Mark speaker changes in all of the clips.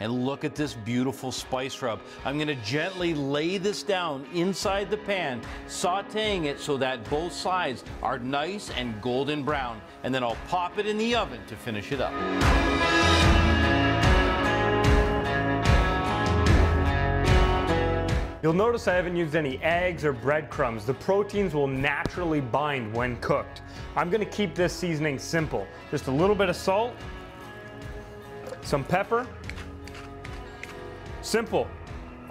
Speaker 1: And look at this beautiful spice rub. I'm going to gently lay this down inside the pan, sauteing it so that both sides are nice and golden brown. And then I'll pop it in the oven to finish it up.
Speaker 2: You'll notice I haven't used any eggs or breadcrumbs. The proteins will naturally bind when cooked. I'm going to keep this seasoning simple. Just a little bit of salt, some pepper. Simple.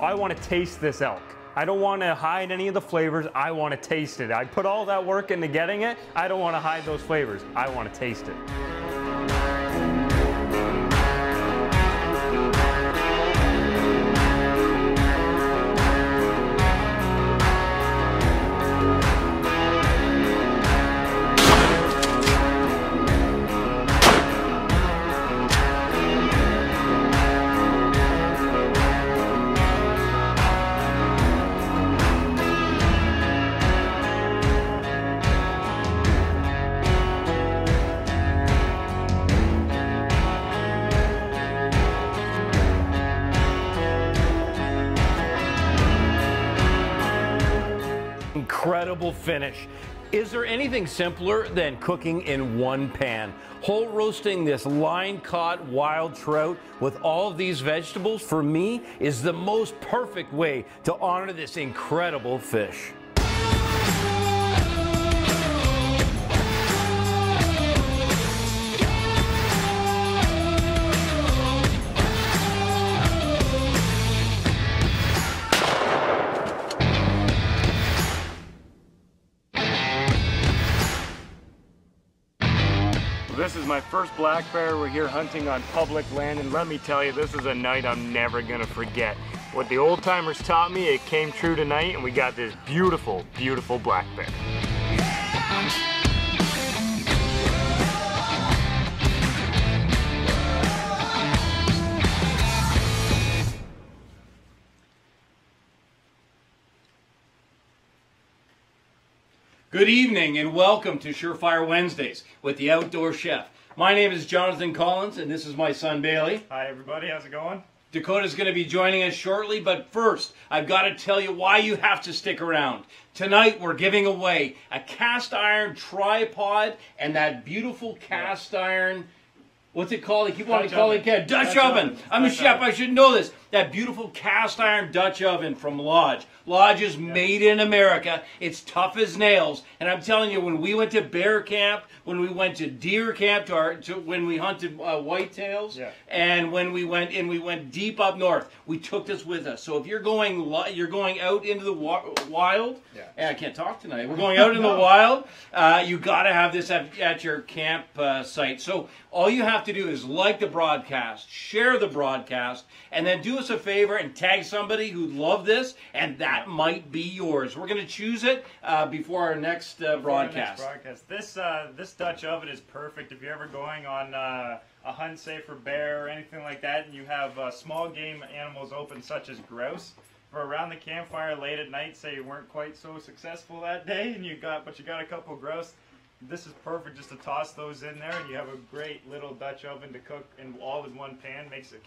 Speaker 2: I want to taste this elk. I don't want to hide any of the flavors. I want to taste it. I put all that work into getting it. I don't want to hide those flavors. I want to taste it.
Speaker 1: Incredible finish. Is there anything simpler than cooking in one pan? Whole roasting this line-caught wild trout with all of these vegetables, for me, is the most perfect way to honor this incredible fish.
Speaker 2: This is my first black bear. We're here hunting on public land, and let me tell you, this is a night I'm never gonna forget. What the old timers taught me, it came true tonight, and we got this beautiful, beautiful black bear.
Speaker 1: Good evening and welcome to Surefire Wednesdays with the Outdoor Chef. My name is Jonathan Collins and this is my son Bailey.
Speaker 2: Hi everybody, how's it going?
Speaker 1: Dakota's going to be joining us shortly, but first I've got to tell you why you have to stick around. Tonight we're giving away a cast iron tripod and that beautiful cast iron, what's it called? They keep wanting to call it Dutch oven. I'm a chef, I should know this. That beautiful cast iron Dutch oven from Lodge. Lodge is made in America. It's tough as nails. And I'm telling you, when we went to bear camp, when we went to deer camp, when we hunted whitetails, and when we went deep up north, we took this with us. So if you're going out into the wild, I can't talk tonight. We're going out in the wild. You got to have this at your camp site. So all you have to do is like the broadcast, share the broadcast, and then do us a favor and tag somebody who'd love this, and that might be yours. We're going to choose it before our next broadcast.
Speaker 2: This Dutch oven is perfect if you're ever going on a hunt, say for bear or anything like that, and you have small game animals open, such as grouse. For around the campfire late at night, say you weren't quite so successful that day, and you got a couple grouse. This is perfect just to toss those in there, and you have a great little Dutch oven to cook all in one pan. Makes it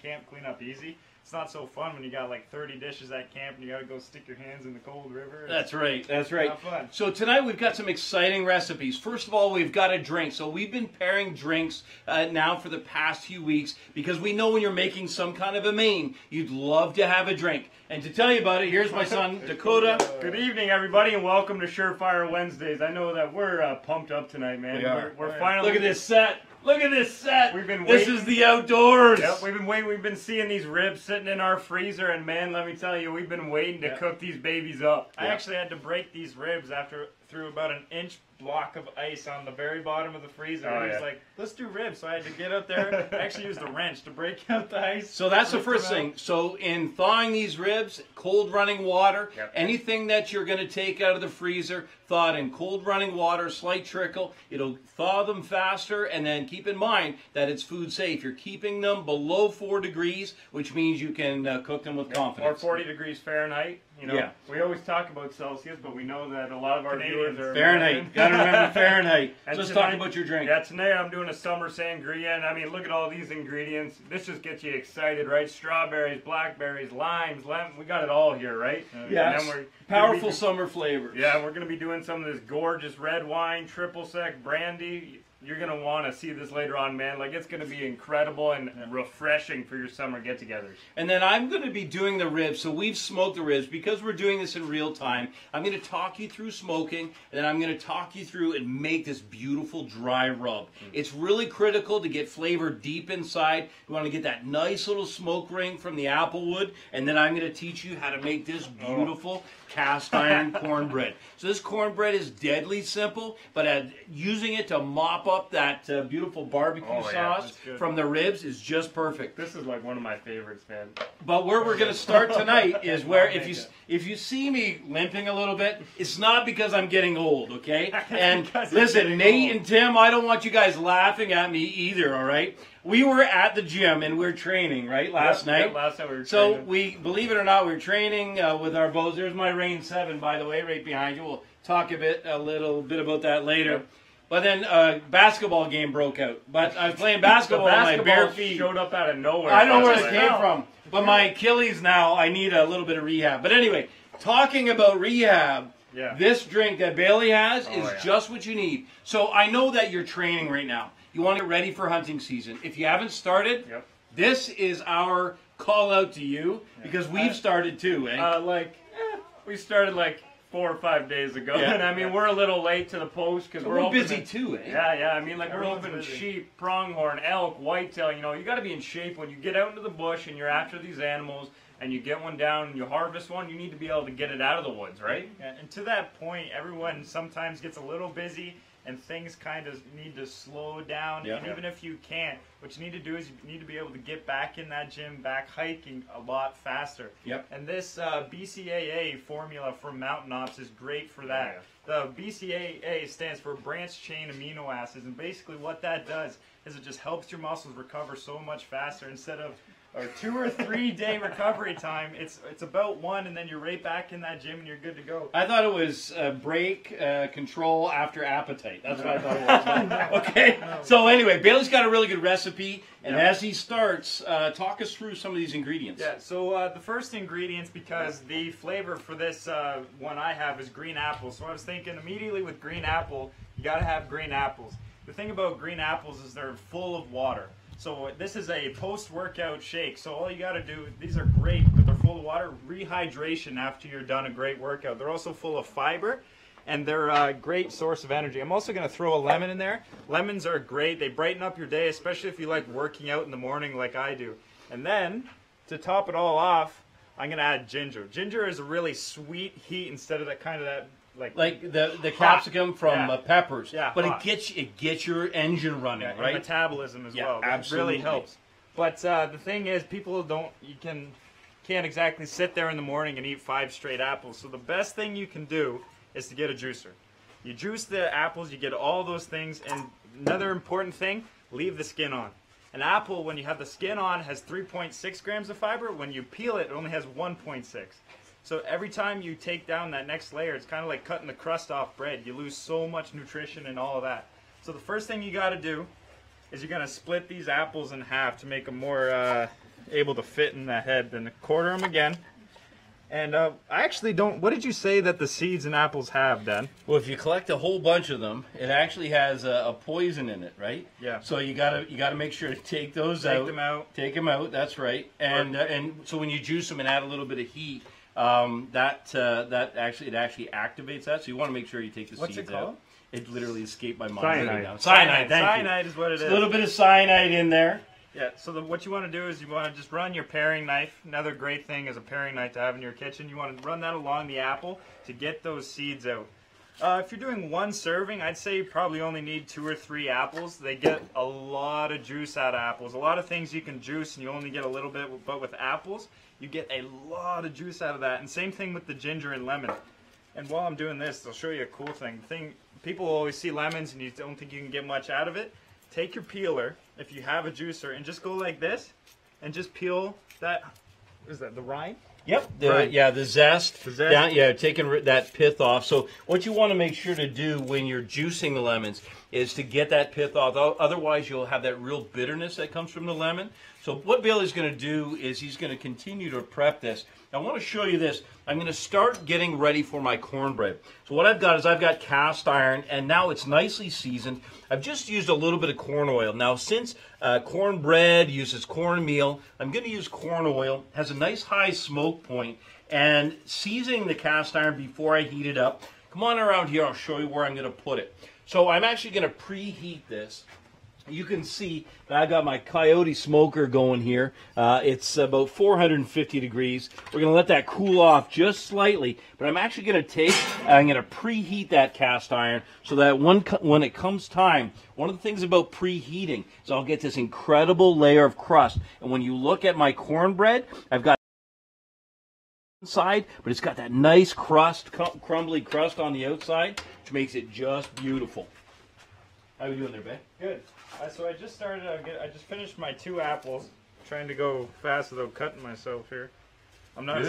Speaker 2: camp cleanup easy. It's not so fun when you got like 30 dishes at camp and you got to go stick your hands in the cold river.
Speaker 1: That's right. That's right.
Speaker 2: Not fun.
Speaker 1: So tonight we've got some exciting recipes. First of all, we've got a drink. So we've been pairing drinks now for the past few weeks because we know when you're making some kind of a main, you'd love to have a drink. And to tell you about it, here's my son, Dakota.
Speaker 2: Good evening, everybody, and welcome to Surefire Wednesdays. I know that we're pumped up tonight, man. We're finally...
Speaker 1: Look at this set. Look at this set.
Speaker 2: We've been
Speaker 1: This is the outdoors.
Speaker 2: Yep, we've been waiting. We've been seeing these ribs sitting in our freezer, and man, let me tell you, we've been waiting to cook these babies up. I actually had to break these ribs through about an inch block of ice on the very bottom of the freezer. And he's like, let's do ribs. So I had to get up there. I actually used a wrench to break out the ice.
Speaker 1: So that's the first thing. So in thawing these ribs, cold running water, anything that you're going to take out of the freezer, thaw it in cold running water, slight trickle. It'll thaw them faster, and then keep in mind that it's food safe. You're keeping them below 4 degrees, which means you can cook them with confidence.
Speaker 2: Or 40 degrees Fahrenheit. You know,
Speaker 1: Yeah.
Speaker 2: we always talk about Celsius, but we know that a lot of our viewers are
Speaker 1: Fahrenheit.
Speaker 2: American.
Speaker 1: Got to remember Fahrenheit.
Speaker 2: And
Speaker 1: So let's
Speaker 2: tonight-
Speaker 1: talk about your drink.
Speaker 2: Yeah, tonight I'm doing a summer sangria, and I mean, look at all these ingredients. This just gets you excited, right? Strawberries, blackberries, limes, lemon. We got it all here, right?
Speaker 1: Yes.
Speaker 2: And then we're
Speaker 1: Powerful
Speaker 2: gonna be-
Speaker 1: summer flavors.
Speaker 2: Yeah, we're gonna be doing some of this gorgeous red wine, triple sec brandy. You're gonna want to see this later on, man. Like, it's gonna be incredible and refreshing for your summer get-togethers.
Speaker 1: And then I'm going to be doing the ribs. So we've smoked the ribs. Because we're doing this in real time, I'm going to talk you through smoking, and then I'm going to talk you through and make this beautiful dry rub. It's really critical to get flavor deep inside. You want to get that nice little smoke ring from the apple wood, and then I'm going to teach you how to make this beautiful cast iron cornbread. So this cornbread is deadly simple, but using it to mop up that beautiful barbecue
Speaker 2: Oh, yeah,
Speaker 1: sauce
Speaker 2: that's good.
Speaker 1: from the ribs is just perfect.
Speaker 2: This is like one of my favorites, man.
Speaker 1: But where we're going to start tonight is where if you see me limping a little bit, it's not because I'm getting old, okay? And
Speaker 2: Because you're
Speaker 1: listen,
Speaker 2: getting
Speaker 1: Nate
Speaker 2: old.
Speaker 1: and Tim, I don't want you guys laughing at me either, all right? We were at the gym and we were training, right, last night?
Speaker 2: Yep, last night we were
Speaker 1: So
Speaker 2: training.
Speaker 1: we, believe it or not, we were training with our bows. There's my Rain 7, by the way, right behind you. We'll talk a little bit about that later.
Speaker 2: Yep.
Speaker 1: But then a basketball game broke out. But I was playing basketball on my bare feet.
Speaker 2: showed up out of nowhere.
Speaker 1: I don't know where
Speaker 2: That's
Speaker 1: it
Speaker 2: just
Speaker 1: came
Speaker 2: like,
Speaker 1: from. But my Achilles now, I need a little bit of rehab. But anyway, talking about rehab,
Speaker 2: Yeah.
Speaker 1: this drink that Bailey has is
Speaker 2: yeah.
Speaker 1: just what you need. So I know that you're training right now. You want to get ready for hunting season. If you haven't started,
Speaker 2: Yep.
Speaker 1: this is our call out to you because we've started too, eh?
Speaker 2: We started like 4 or 5 days ago,
Speaker 1: Yeah.
Speaker 2: and I mean we're a little late to the post because
Speaker 1: we're
Speaker 2: opening-
Speaker 1: busy too, eh?
Speaker 2: Yeah. I mean, like we're
Speaker 3: Everyone's
Speaker 2: opening
Speaker 3: busy.
Speaker 2: sheep, pronghorn, elk, whitetail. You know, you got to be in shape when you get out into the bush and you're after these animals, and you get one down and you harvest one. You need to be able to get it out of the woods, right?
Speaker 3: Yeah, and to that point, everyone sometimes gets a little busy and things kind of need to slow down.
Speaker 1: Yeah.
Speaker 3: And even if you can't, what you need to do is you need to be able to get back in that gym, back hiking a lot faster.
Speaker 1: Yep.
Speaker 3: And this BCAA formula from Mountain Ops is great for that. The BCAA stands for branched chain amino acids, and basically what that does is it just helps your muscles recover so much faster. Instead of a 2 or 3 day recovery time, it's about 1, and then you're right back in that gym and you're good to go.
Speaker 1: I thought it was break control after appetite. That's what I thought it was. Okay. So anyway, Bailey's got a really good recipe, and as he starts, talk us through some of these ingredients.
Speaker 3: Yeah, so the first ingredients, because the flavor for this one I have is green apple. So I was thinking immediately with green apple, you got to have green apples. The thing about green apples is they're full of water. So this is a post-workout shake. So all you got to do, these are great, but they're full of water. Rehydration after you're done a great workout. They're also full of fiber, and they're a great source of energy. I'm also going to throw a lemon in there. Lemons are great. They brighten up your day, especially if you like working out in the morning like I do. And then, to top it all off, I'm going to add ginger. Ginger is a really sweet heat instead of that kind of that
Speaker 1: Like the capsicum from
Speaker 3: Yeah.
Speaker 1: Peppers.
Speaker 3: Yeah,
Speaker 1: But
Speaker 3: hot.
Speaker 1: it gets your engine running,
Speaker 3: and
Speaker 1: right?
Speaker 3: metabolism as
Speaker 1: Yeah,
Speaker 3: well. That
Speaker 1: absolutely.
Speaker 3: really helps. But the thing is, people can't exactly sit there in the morning and eat 5 straight apples. So the best thing you can do is to get a juicer. You juice the apples, you get all those things, and another important thing, leave the skin on. An apple, when you have the skin on, has 3.6 grams of fiber. When you peel it, it only has 1.6. So every time you take down that next layer, it's kind of like cutting the crust off bread. You lose so much nutrition and all of that. So the first thing you got to do is you're going to split these apples in half to make them more able to fit in the head. Then quarter them again. And I actually don't... What did you say that the seeds in apples have, Dan?
Speaker 1: Well, if you collect a whole bunch of them, it actually has a poison in it, right?
Speaker 3: Yeah.
Speaker 1: So you gotta make sure to take those
Speaker 3: Take
Speaker 1: out.
Speaker 3: them out.
Speaker 1: Take them out. That's right. And so when you juice them and add a little bit of heat, that actually activates that. So you want to make sure you take the
Speaker 3: What's
Speaker 1: seeds
Speaker 3: it called?
Speaker 1: out. It literally escaped my mind.
Speaker 2: Cyanide.
Speaker 1: right now. Cyanide. Thank you.
Speaker 3: Cyanide is what it
Speaker 1: It's
Speaker 3: is.
Speaker 1: a little bit of cyanide in there.
Speaker 3: Yeah, so what you want to do is you want to just run your paring knife. Another great thing is a paring knife to have in your kitchen. You want to run that along the apple to get those seeds out. If you're doing 1 serving, I'd say you probably only need 2 or 3 apples. They get a lot of juice out of apples. A lot of things you can juice and you only get a little bit, but with apples, you get a lot of juice out of that. And same thing with the ginger and lemon. And while I'm doing this, I'll show you a cool thing. People always see lemons and you don't think you can get much out of it. Take your peeler, if you have a juicer, and just go like this, and just peel that, what is that, the rind?
Speaker 1: Yep.
Speaker 3: Right.
Speaker 1: Yeah, the zest.
Speaker 3: The zest.
Speaker 1: Down, yeah, taking that pith off. So what you want to make sure to do when you're juicing the lemons is to get that pith off. Otherwise, you'll have that real bitterness that comes from the lemon. So what Bailey's going to do is he's going to continue to prep this. I want to show you this. I'm going to start getting ready for my cornbread. So what I've got is I've got cast iron, and now it's nicely seasoned. I've just used a little bit of corn oil. Now, since cornbread uses cornmeal, I'm going to use corn oil. It has a nice high smoke point, and seasoning the cast iron before I heat it up. Come on around here. I'll show you where I'm going to put it. So I'm actually going to preheat this. You can see that I got my Coyote smoker going here. It's about 450 degrees. We're going to let that cool off just slightly, but I'm actually going to I'm going to preheat that cast iron so that when it comes time, one of the things about preheating is I'll get this incredible layer of crust. And when you look at my cornbread, I've got inside, but it's got that nice crust, crumbly crust on the outside, which makes it just beautiful. How are you doing there, babe?
Speaker 3: Good. So I just started. I just finished my 2 apples. Trying to go fast without cutting myself here. I'm not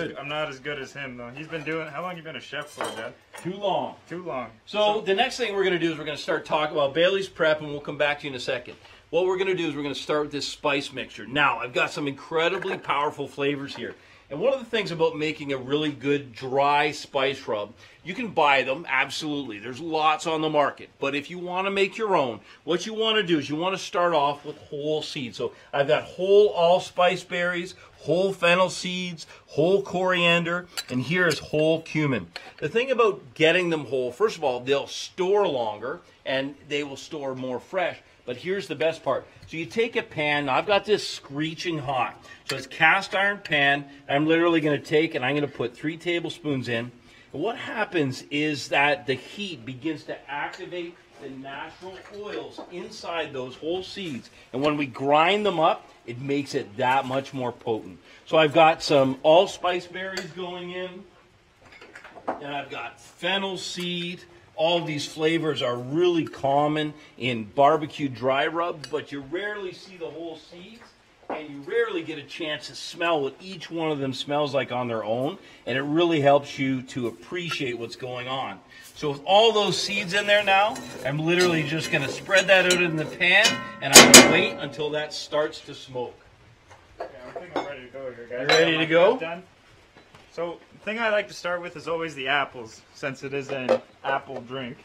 Speaker 3: as good as him though. He's been doing. How long you been a chef for, Dad?
Speaker 1: Too long.
Speaker 3: Too long.
Speaker 1: So the next thing we're going to do is we're going to start talking about Bailey's prep, and we'll come back to you in a second. What we're going to do is we're going to start with this spice mixture. Now, I've got some incredibly powerful flavors here. And one of the things about making a really good dry spice rub, you can buy them, absolutely. There's lots on the market. But if you want to make your own, what you want to do is you want to start off with whole seeds. So I've got whole allspice berries, whole fennel seeds, whole coriander, and here is whole cumin. The thing about getting them whole, first of all, they'll store longer and they will store more fresh. But here's the best part. So you take a pan. Now I've got this screeching hot. So it's cast iron pan. I'm literally going to take and I'm going to put 3 tablespoons in. And what happens is that the heat begins to activate the natural oils inside those whole seeds. And when we grind them up, it makes it that much more potent. So I've got some allspice berries going in. And I've got fennel seed. All of these flavors are really common in barbecue dry rub, but you rarely see the whole seeds, and you rarely get a chance to smell what each one of them smells like on their own, and it really helps you to appreciate what's going on. So with all those seeds in there now, I'm literally just going to spread that out in the pan, and I'm going to wait until that starts to smoke.
Speaker 3: Yeah, I think I'm ready to go here, guys.
Speaker 1: You ready to go?
Speaker 3: Done. So the thing I like to start with is always the apples, since it is an apple drink.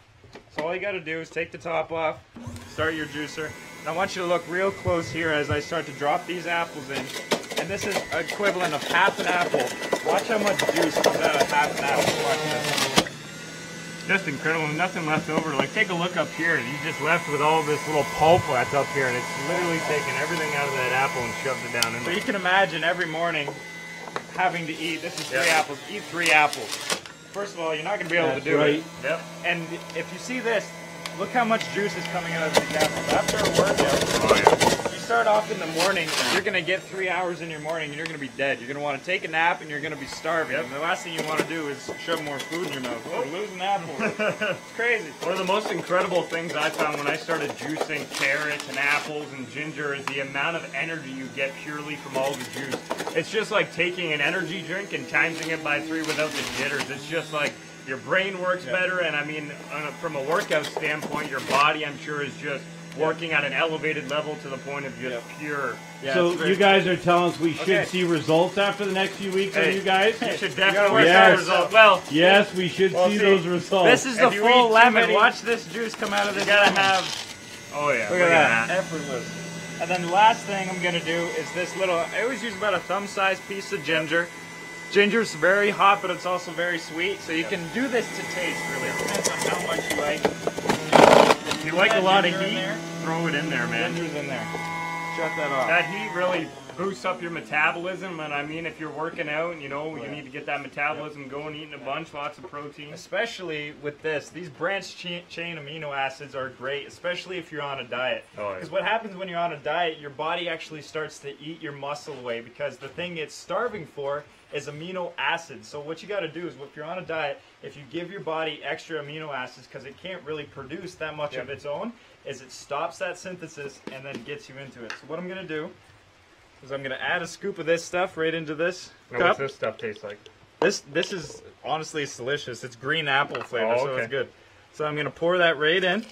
Speaker 3: So all you got to do is take the top off, start your juicer. And I want you to look real close here as I start to drop these apples in. And this is equivalent of half an apple. Watch how much juice comes out of half an apple. Watch this. Just incredible, nothing left over. Like, take a look up here. You just left with all this little pulp that's up here, and it's literally taken everything out of that apple and shoved it down in there. So you can imagine every morning having to eat, this is 3 apples, eat 3 apples. First of all, you're not going to be able to do it. Yep. And if you see this, look how much juice is coming out of these apples. After a workout, you start off in the morning, you're going to get 3 hours in your morning and you're going to be dead. You're going to want to take a nap and you're going to be starving. And the last thing you want to do is shove more food in your mouth. Oh, we're losing apples. It's crazy.
Speaker 2: One of the most incredible things I found when I started juicing carrots and apples and ginger is the amount of energy you get purely from all the juice. It's just like taking an energy drink and timesing it by 3 without the jitters. It's just like your brain works better, and I mean, from a workout standpoint, your body, I'm sure, is just working at an elevated level to the point of just pure.
Speaker 1: Yeah, so you guys are telling us we should see results after the next few weeks, are you guys?
Speaker 2: You should definitely see results. Well,
Speaker 1: yes, we should see those results.
Speaker 3: This is the full lemon. Watch this juice come out of this.
Speaker 2: You gotta have. Oh yeah,
Speaker 3: look at that. Effortless. And then the last thing I'm gonna do is this little. I always use about a thumb-sized piece of ginger. Ginger's very hot, but it's also very sweet, so you can do this to taste, really. It depends on how much you like.
Speaker 2: If you like a lot of heat, throw it in there, man.
Speaker 3: Ginger's in there. Shut that off.
Speaker 2: That heat really boosts up your metabolism, and I mean, if you're working out, you know, you need to get that metabolism going, eating a bunch, lots of protein.
Speaker 3: Especially with this, these branched chain amino acids are great, especially if you're on a diet. Because what happens when you're on a diet, your body actually starts to eat your muscle away, because the thing it's starving for is amino acids. So what you got to do is, if you're on a diet, if you give your body extra amino acids, because it can't really produce that much of its own, is it stops that synthesis and then gets you into it. So what I'm going to do is I'm gonna add a scoop of this stuff right into this
Speaker 2: Now,
Speaker 3: cup.
Speaker 2: what's this stuff taste like?
Speaker 3: This is honestly, it's delicious. It's green apple flavor,
Speaker 2: Oh,
Speaker 3: so
Speaker 2: okay.
Speaker 3: it's good. So I'm gonna pour that right in.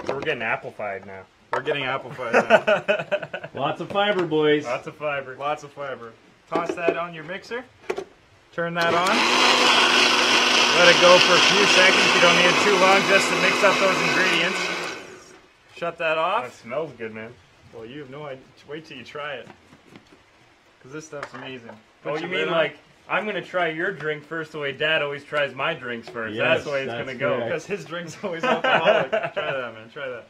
Speaker 2: We're getting apple-fied now.
Speaker 3: We're getting apple pie now.
Speaker 1: Lots of fiber, boys.
Speaker 2: Lots of fiber.
Speaker 3: Lots of fiber. Toss that on your mixer. Turn that on. Let it go for a few seconds. You don't need it too long just to mix up those ingredients. Shut that
Speaker 2: That
Speaker 3: off.
Speaker 2: smells good, man.
Speaker 3: Well, you have no idea. Wait till you try it. Because this stuff's amazing.
Speaker 2: Oh,
Speaker 3: Put
Speaker 2: you
Speaker 3: your lid
Speaker 2: mean
Speaker 3: on.
Speaker 2: like I'm gonna try your drink first the way Dad always tries my drinks first.
Speaker 1: Yes,
Speaker 2: That's the way it's
Speaker 1: that's
Speaker 2: gonna go.
Speaker 1: correct.
Speaker 3: Because his drink's always alcoholic. Try that, man. Try that.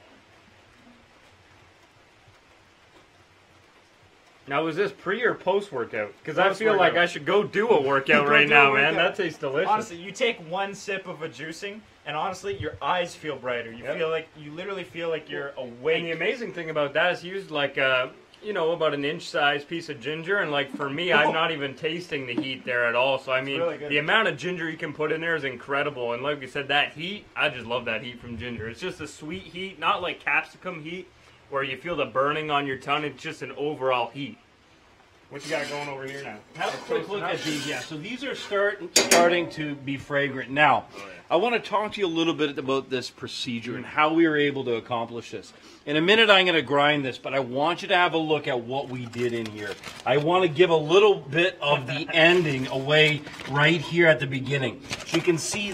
Speaker 2: Now, was this pre or post workout? Because I feel
Speaker 3: Post-workout.
Speaker 2: like I should go do a workout
Speaker 3: Go
Speaker 2: right
Speaker 3: do a
Speaker 2: now, man.
Speaker 3: workout.
Speaker 2: That tastes delicious.
Speaker 3: Honestly, you take one sip of a juicing, and honestly, your eyes feel brighter. You
Speaker 2: Yep.
Speaker 3: feel like you literally feel like you're
Speaker 2: and
Speaker 3: awake.
Speaker 2: the amazing thing about that is he used like about an inch size piece of ginger, and like for me, I'm not even tasting the heat there at all. So I mean,
Speaker 3: really good.
Speaker 2: the amount of ginger you can put in there is incredible. And like you said, that heat, I just love that heat from ginger. It's just a sweet heat, not like capsicum heat, where you feel the burning on your tongue. It's just an overall heat. What you got going over here now?
Speaker 1: Have a quick look at these. Yeah, so these are starting to be fragrant. Now, I want to talk to you a little bit about this procedure and how we were able to accomplish this. In a minute, I'm going to grind this, but I want you to have a look at what we did in here. I want to give a little bit of the ending away right here at the beginning. So you can see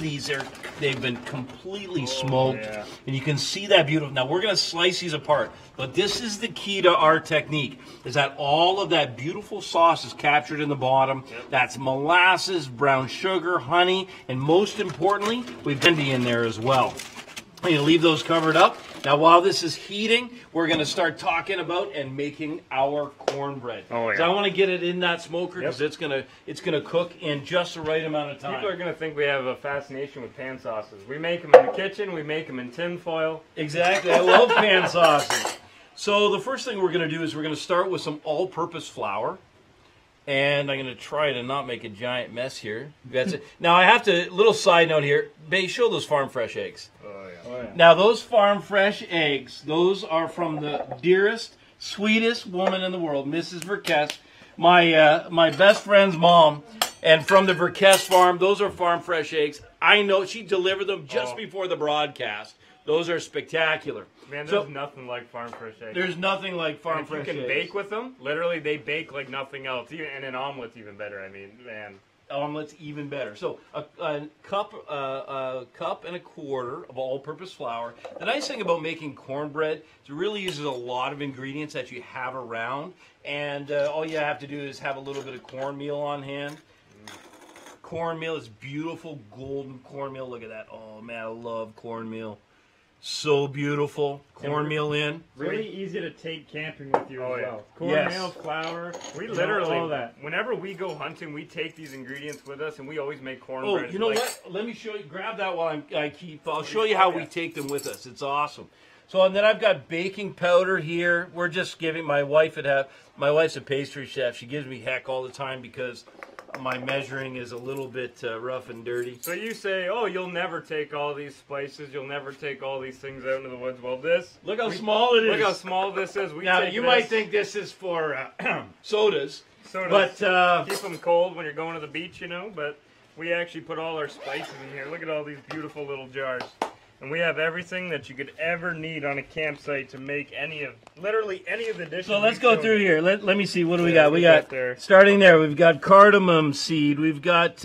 Speaker 1: they've been completely smoked,
Speaker 2: yeah.
Speaker 1: and you can see that beautiful. Now, we're going to slice these apart, but this is the key to our technique, is that all of that beautiful sauce is captured in the bottom. That's molasses, brown sugar, honey, and most importantly, we've candy in there as well. I'm going to leave those covered up. Now, while this is heating, we're going to start talking about and making our cornbread.
Speaker 2: Oh, yeah.
Speaker 1: So I want to get it in that smoker because it's gonna cook in just the right amount of time.
Speaker 2: People are gonna think we have a fascination with pan sauces. We make them in the kitchen. We make them in tin foil.
Speaker 1: Exactly. I love pan sauces. So the first thing we're going to do is we're going to start with some all-purpose flour. And I'm going to try to not make a giant mess here. That's it. Now, I have to, little side note here. Bay, show those farm fresh eggs.
Speaker 2: Oh yeah.
Speaker 1: Now, those farm fresh eggs, those are from the dearest, sweetest woman in the world, Mrs. Verkest, my best friend's mom. And from the Verkest farm, those are farm fresh eggs. I know she delivered them just before the broadcast. Those are spectacular.
Speaker 2: Man, there's
Speaker 1: So-
Speaker 2: nothing like farm fresh eggs.
Speaker 1: There's nothing like farm
Speaker 2: And if you
Speaker 1: fresh
Speaker 2: can
Speaker 1: eggs.
Speaker 2: bake with them, literally they bake like nothing else. Even and an omelet's even better. I mean, man.
Speaker 1: Omelets even better. So a cup and a quarter of all-purpose flour. The nice thing about making cornbread is it really uses a lot of ingredients that you have around, and all you have to do is have a little bit of cornmeal on hand. Cornmeal is beautiful, golden cornmeal. Look at that. Oh man, I love cornmeal. So beautiful. Cornmeal in.
Speaker 3: Really easy to take camping with you
Speaker 2: Oh,
Speaker 3: as
Speaker 2: yeah.
Speaker 3: well.
Speaker 1: Yes.
Speaker 3: Cornmeal, flour.
Speaker 2: We
Speaker 3: know,
Speaker 2: literally,
Speaker 3: all that.
Speaker 2: whenever we go hunting, we take these ingredients with us, and we always make
Speaker 1: Oh,
Speaker 2: cornbread.
Speaker 1: you know
Speaker 2: like,
Speaker 1: what? Let me show you. Grab that while I'll show you how we take them with us. It's awesome. So and then I've got baking powder here. We're just giving my wife's a pastry chef. She gives me heck all the time because my measuring is a little bit rough and dirty.
Speaker 2: So you say, oh, you'll never take all these spices, you'll never take all these things out into the woods. Well, this,
Speaker 1: Look how small it is.
Speaker 2: look how small this is. We
Speaker 1: Now
Speaker 2: take
Speaker 1: you
Speaker 2: this,
Speaker 1: might think this is for sodas,
Speaker 2: sodas.
Speaker 1: but
Speaker 2: Keep them cold when you're going to the beach, but we actually put all our spices in here. Look at all these beautiful little jars. And we have everything that you could ever need on a campsite to make literally any of the dishes.
Speaker 1: so let's
Speaker 2: we've
Speaker 1: go
Speaker 2: shown
Speaker 1: through
Speaker 2: you.
Speaker 1: here. Let me see. What do we
Speaker 2: Yeah,
Speaker 1: got? We
Speaker 2: we
Speaker 1: got
Speaker 2: got there.
Speaker 1: starting there. We've got cardamom seed. We've got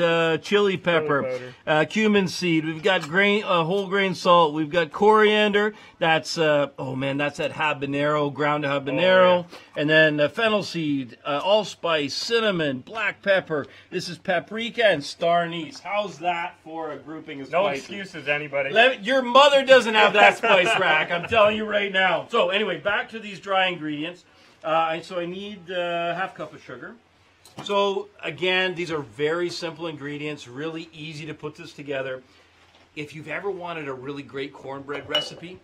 Speaker 1: chili pepper, cumin seed. We've got whole grain salt. We've got coriander. That's that's that habanero, ground habanero, and then fennel seed, allspice, cinnamon, black pepper. This is paprika and star anise. How's that for a grouping of
Speaker 2: No
Speaker 1: spices?
Speaker 2: excuses, anybody.
Speaker 1: Your mother doesn't have that spice rack. I'm telling you right now. So anyway, back to these dry ingredients. So I need half cup of sugar. So again, these are very simple ingredients, really easy to put this together. If you've ever wanted a really great cornbread recipe,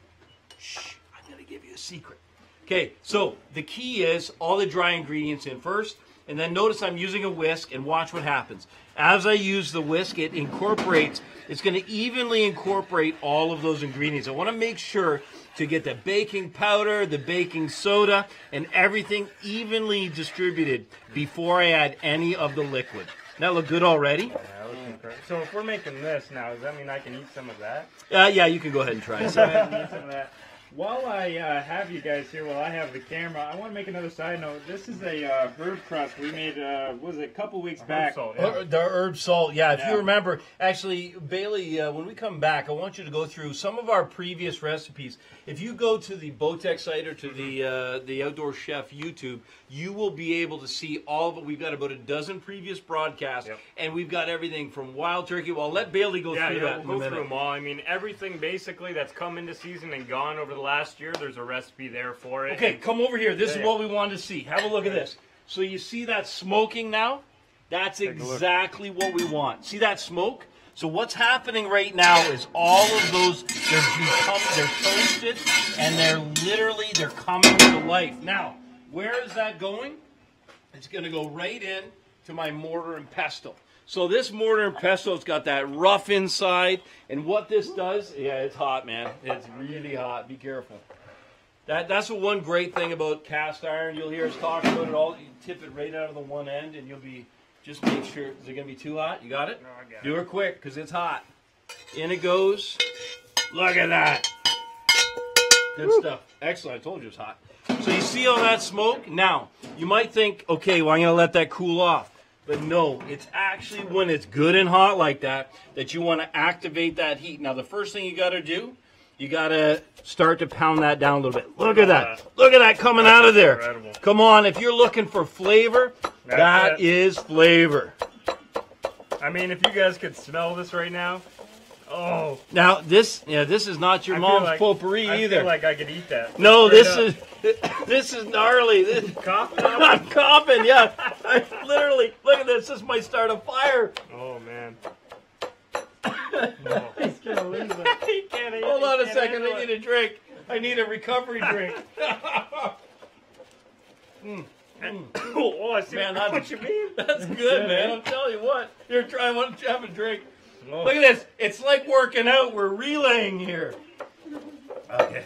Speaker 1: I'm going to give you a secret. Okay, so the key is all the dry ingredients in first, And then notice I'm using a whisk, and watch what happens. As I use the whisk, it incorporates, it's going to evenly incorporate all of those ingredients. I want to make sure to get the baking powder, the baking soda, and everything evenly distributed before I add any of the liquid. That look good already?
Speaker 3: Yeah, so if we're making this now, does that mean I can eat some of that?
Speaker 1: Yeah, you can go ahead and try it.
Speaker 3: Go ahead and eat some of that. While I have you guys here, while I have the camera, I want to make another side note. This is a herb crust we made, was it a couple weeks back?
Speaker 2: Salt, yeah.
Speaker 1: The herb salt, yeah. If
Speaker 3: Yeah.
Speaker 1: you remember, actually, Bailey, when we come back, I want you to go through some of our previous recipes. If you go to the Bowtech site or to the Outdoor Chef YouTube, you will be able to see all of it. We've got about a dozen previous broadcasts,
Speaker 3: Yep.
Speaker 1: and we've got everything from wild turkey. Well, let Bailey go through that in a
Speaker 3: we'll go
Speaker 1: minute.
Speaker 3: through them all. I mean, everything basically that's come into season and gone over the last year, there's a recipe there for it.
Speaker 1: Okay, come over here. This
Speaker 3: Yeah,
Speaker 1: is what we wanted to see. Have a look at this. So you see that smoking now? That's
Speaker 3: a look.
Speaker 1: exactly what we want. See that smoke? So what's happening right now is all of those, they're toasted, and they're coming to life. Now, where is that going? It's going to go right in to my mortar and pestle. So this mortar and pestle has got that rough inside, and what this does, yeah, it's hot, man. It's really hot. Be careful. That's the one great thing about cast iron. You'll hear us talk about it all. You tip it right out of the one end, and you'll be, just make sure, is it going to be too hot? You got it?
Speaker 3: No, I got
Speaker 1: Do it quick, because it's hot. In it goes. Look at that. Good stuff. Excellent. I told you it's hot. So you see all that smoke? Now, you might think, okay, well, I'm going to let that cool off. But no, it's actually when it's good and hot like that that you want to activate that heat. Now, the first thing you got to do, you got to start to pound that down a little bit. Look at that. Look at that coming out of there.
Speaker 3: incredible.
Speaker 1: Come on, if you're looking for flavor, that
Speaker 3: it.
Speaker 1: is flavor.
Speaker 3: I mean, if you guys could smell this right now, oh.
Speaker 1: Now, this is not your
Speaker 3: I feel
Speaker 1: mom's
Speaker 3: like-
Speaker 1: potpourri
Speaker 3: I
Speaker 1: either.
Speaker 3: feel like I could eat that.
Speaker 1: No,
Speaker 3: Straight
Speaker 1: this is gnarly. This,
Speaker 3: Coughing?
Speaker 1: I'm coughing, yeah. I literally, look at this. This might start a fire.
Speaker 3: Oh, man.
Speaker 2: He's gonna lose it.
Speaker 3: He can't eat-
Speaker 1: Hold
Speaker 3: he
Speaker 1: on a
Speaker 3: can't
Speaker 1: second.
Speaker 3: handle
Speaker 1: I
Speaker 3: it.
Speaker 1: need a drink. I need a recovery drink.
Speaker 3: Oh, I see
Speaker 1: Man,
Speaker 3: what you mean.
Speaker 1: That's good, man. I'm telling you what. Here, try one. Have a drink.
Speaker 3: Oh.
Speaker 1: Look at this. It's like working out. We're relaying here.
Speaker 3: Okay.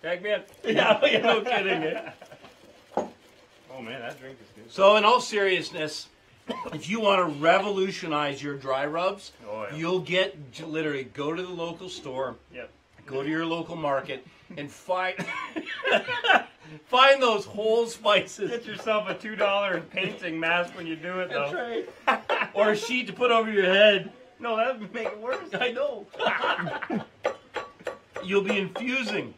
Speaker 3: Tag me in.
Speaker 1: Yeah, no kidding. Eh?
Speaker 3: Oh, man, that drink is good.
Speaker 1: So, in all seriousness, if you want to revolutionize your dry rubs,
Speaker 3: Oh, yeah.
Speaker 1: you'll get literally go to the local store,
Speaker 3: Yep.
Speaker 1: go to your local market, and find find those whole spices.
Speaker 3: Get yourself a $2 painting mask when you do it, though.
Speaker 1: That's right. Or a sheet to put over your head.
Speaker 3: No, that would make it worse.
Speaker 1: I know. You'll be infusing.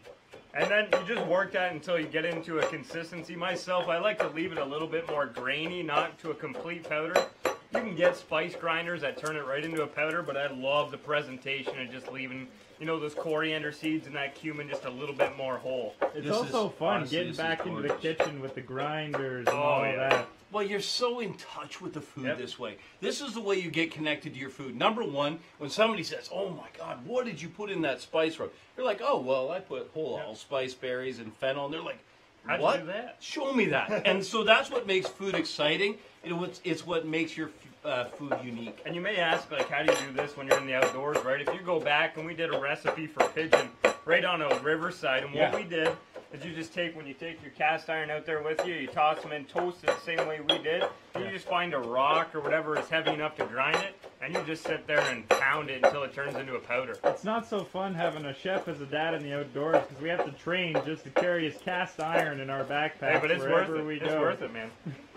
Speaker 3: And then you just work that until you get into a consistency. Myself, I like to leave it a little bit more grainy, not to a complete powder. You can get spice grinders that turn it right into a powder, but I love the presentation of just leaving, you know, those coriander seeds and that cumin just a little bit more whole.
Speaker 2: It's
Speaker 1: This
Speaker 2: also
Speaker 1: is-
Speaker 2: fun
Speaker 1: honestly,
Speaker 2: getting
Speaker 1: this is
Speaker 2: back into the
Speaker 1: gorgeous.
Speaker 2: kitchen with the grinders and
Speaker 3: Oh,
Speaker 2: all
Speaker 3: yeah.
Speaker 2: that.
Speaker 1: Well, you're so in touch with the food
Speaker 3: Yep.
Speaker 1: this way. This is the way you get connected to your food. Number one, when somebody says, "Oh my God, what did you put in that spice rub?" You're like, "Oh, well, I put whole allspice berries and fennel." And they're like,
Speaker 3: How'd you
Speaker 1: "What?
Speaker 3: do that?"
Speaker 1: Show me that." And so that's what makes food exciting. It's what makes your food unique.
Speaker 3: And you may ask, like, how do you do this when you're in the outdoors, right? If you go back and we did a recipe for pigeon right on a riverside, and what
Speaker 1: Yeah.
Speaker 3: we did is you just take, when you take your cast iron out there with you, you toss them in, toast it the same way we did, and you just find a rock or whatever is heavy enough to grind it, and you just sit there and pound it until it turns into a powder.
Speaker 2: It's not so fun having a chef as a dad in the outdoors because we have to train just to carry his cast iron in our backpacks
Speaker 3: Hey, but it's worth
Speaker 2: wherever
Speaker 3: it.
Speaker 2: we
Speaker 3: It's
Speaker 2: go.
Speaker 3: worth it, man.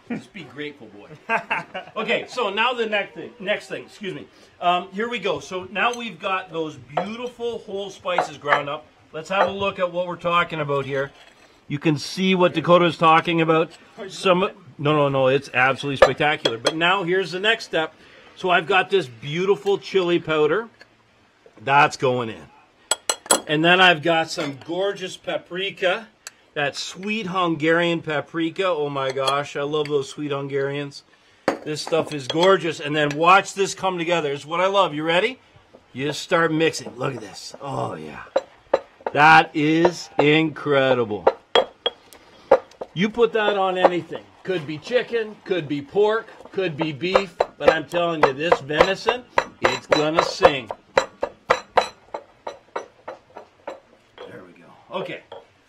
Speaker 1: Just be grateful, boy. Okay, so now the next thing, excuse me. Here we go. So now we've got those beautiful whole spices ground up. Let's have a look at what we're talking about here. You can see what Dakota is talking about. No, it's absolutely spectacular. But now here's the next step. So I've got this beautiful chili powder. That's going in. And then I've got some gorgeous paprika. That sweet Hungarian paprika. Oh my gosh, I love those sweet Hungarians. This stuff is gorgeous. And then watch this come together. It's what I love. You ready? You just start mixing. Look at this. Oh yeah. That is incredible. You put that on anything. Could be chicken, could be pork, could be beef, but I'm telling you, this venison, it's gonna sing. There we go. Okay,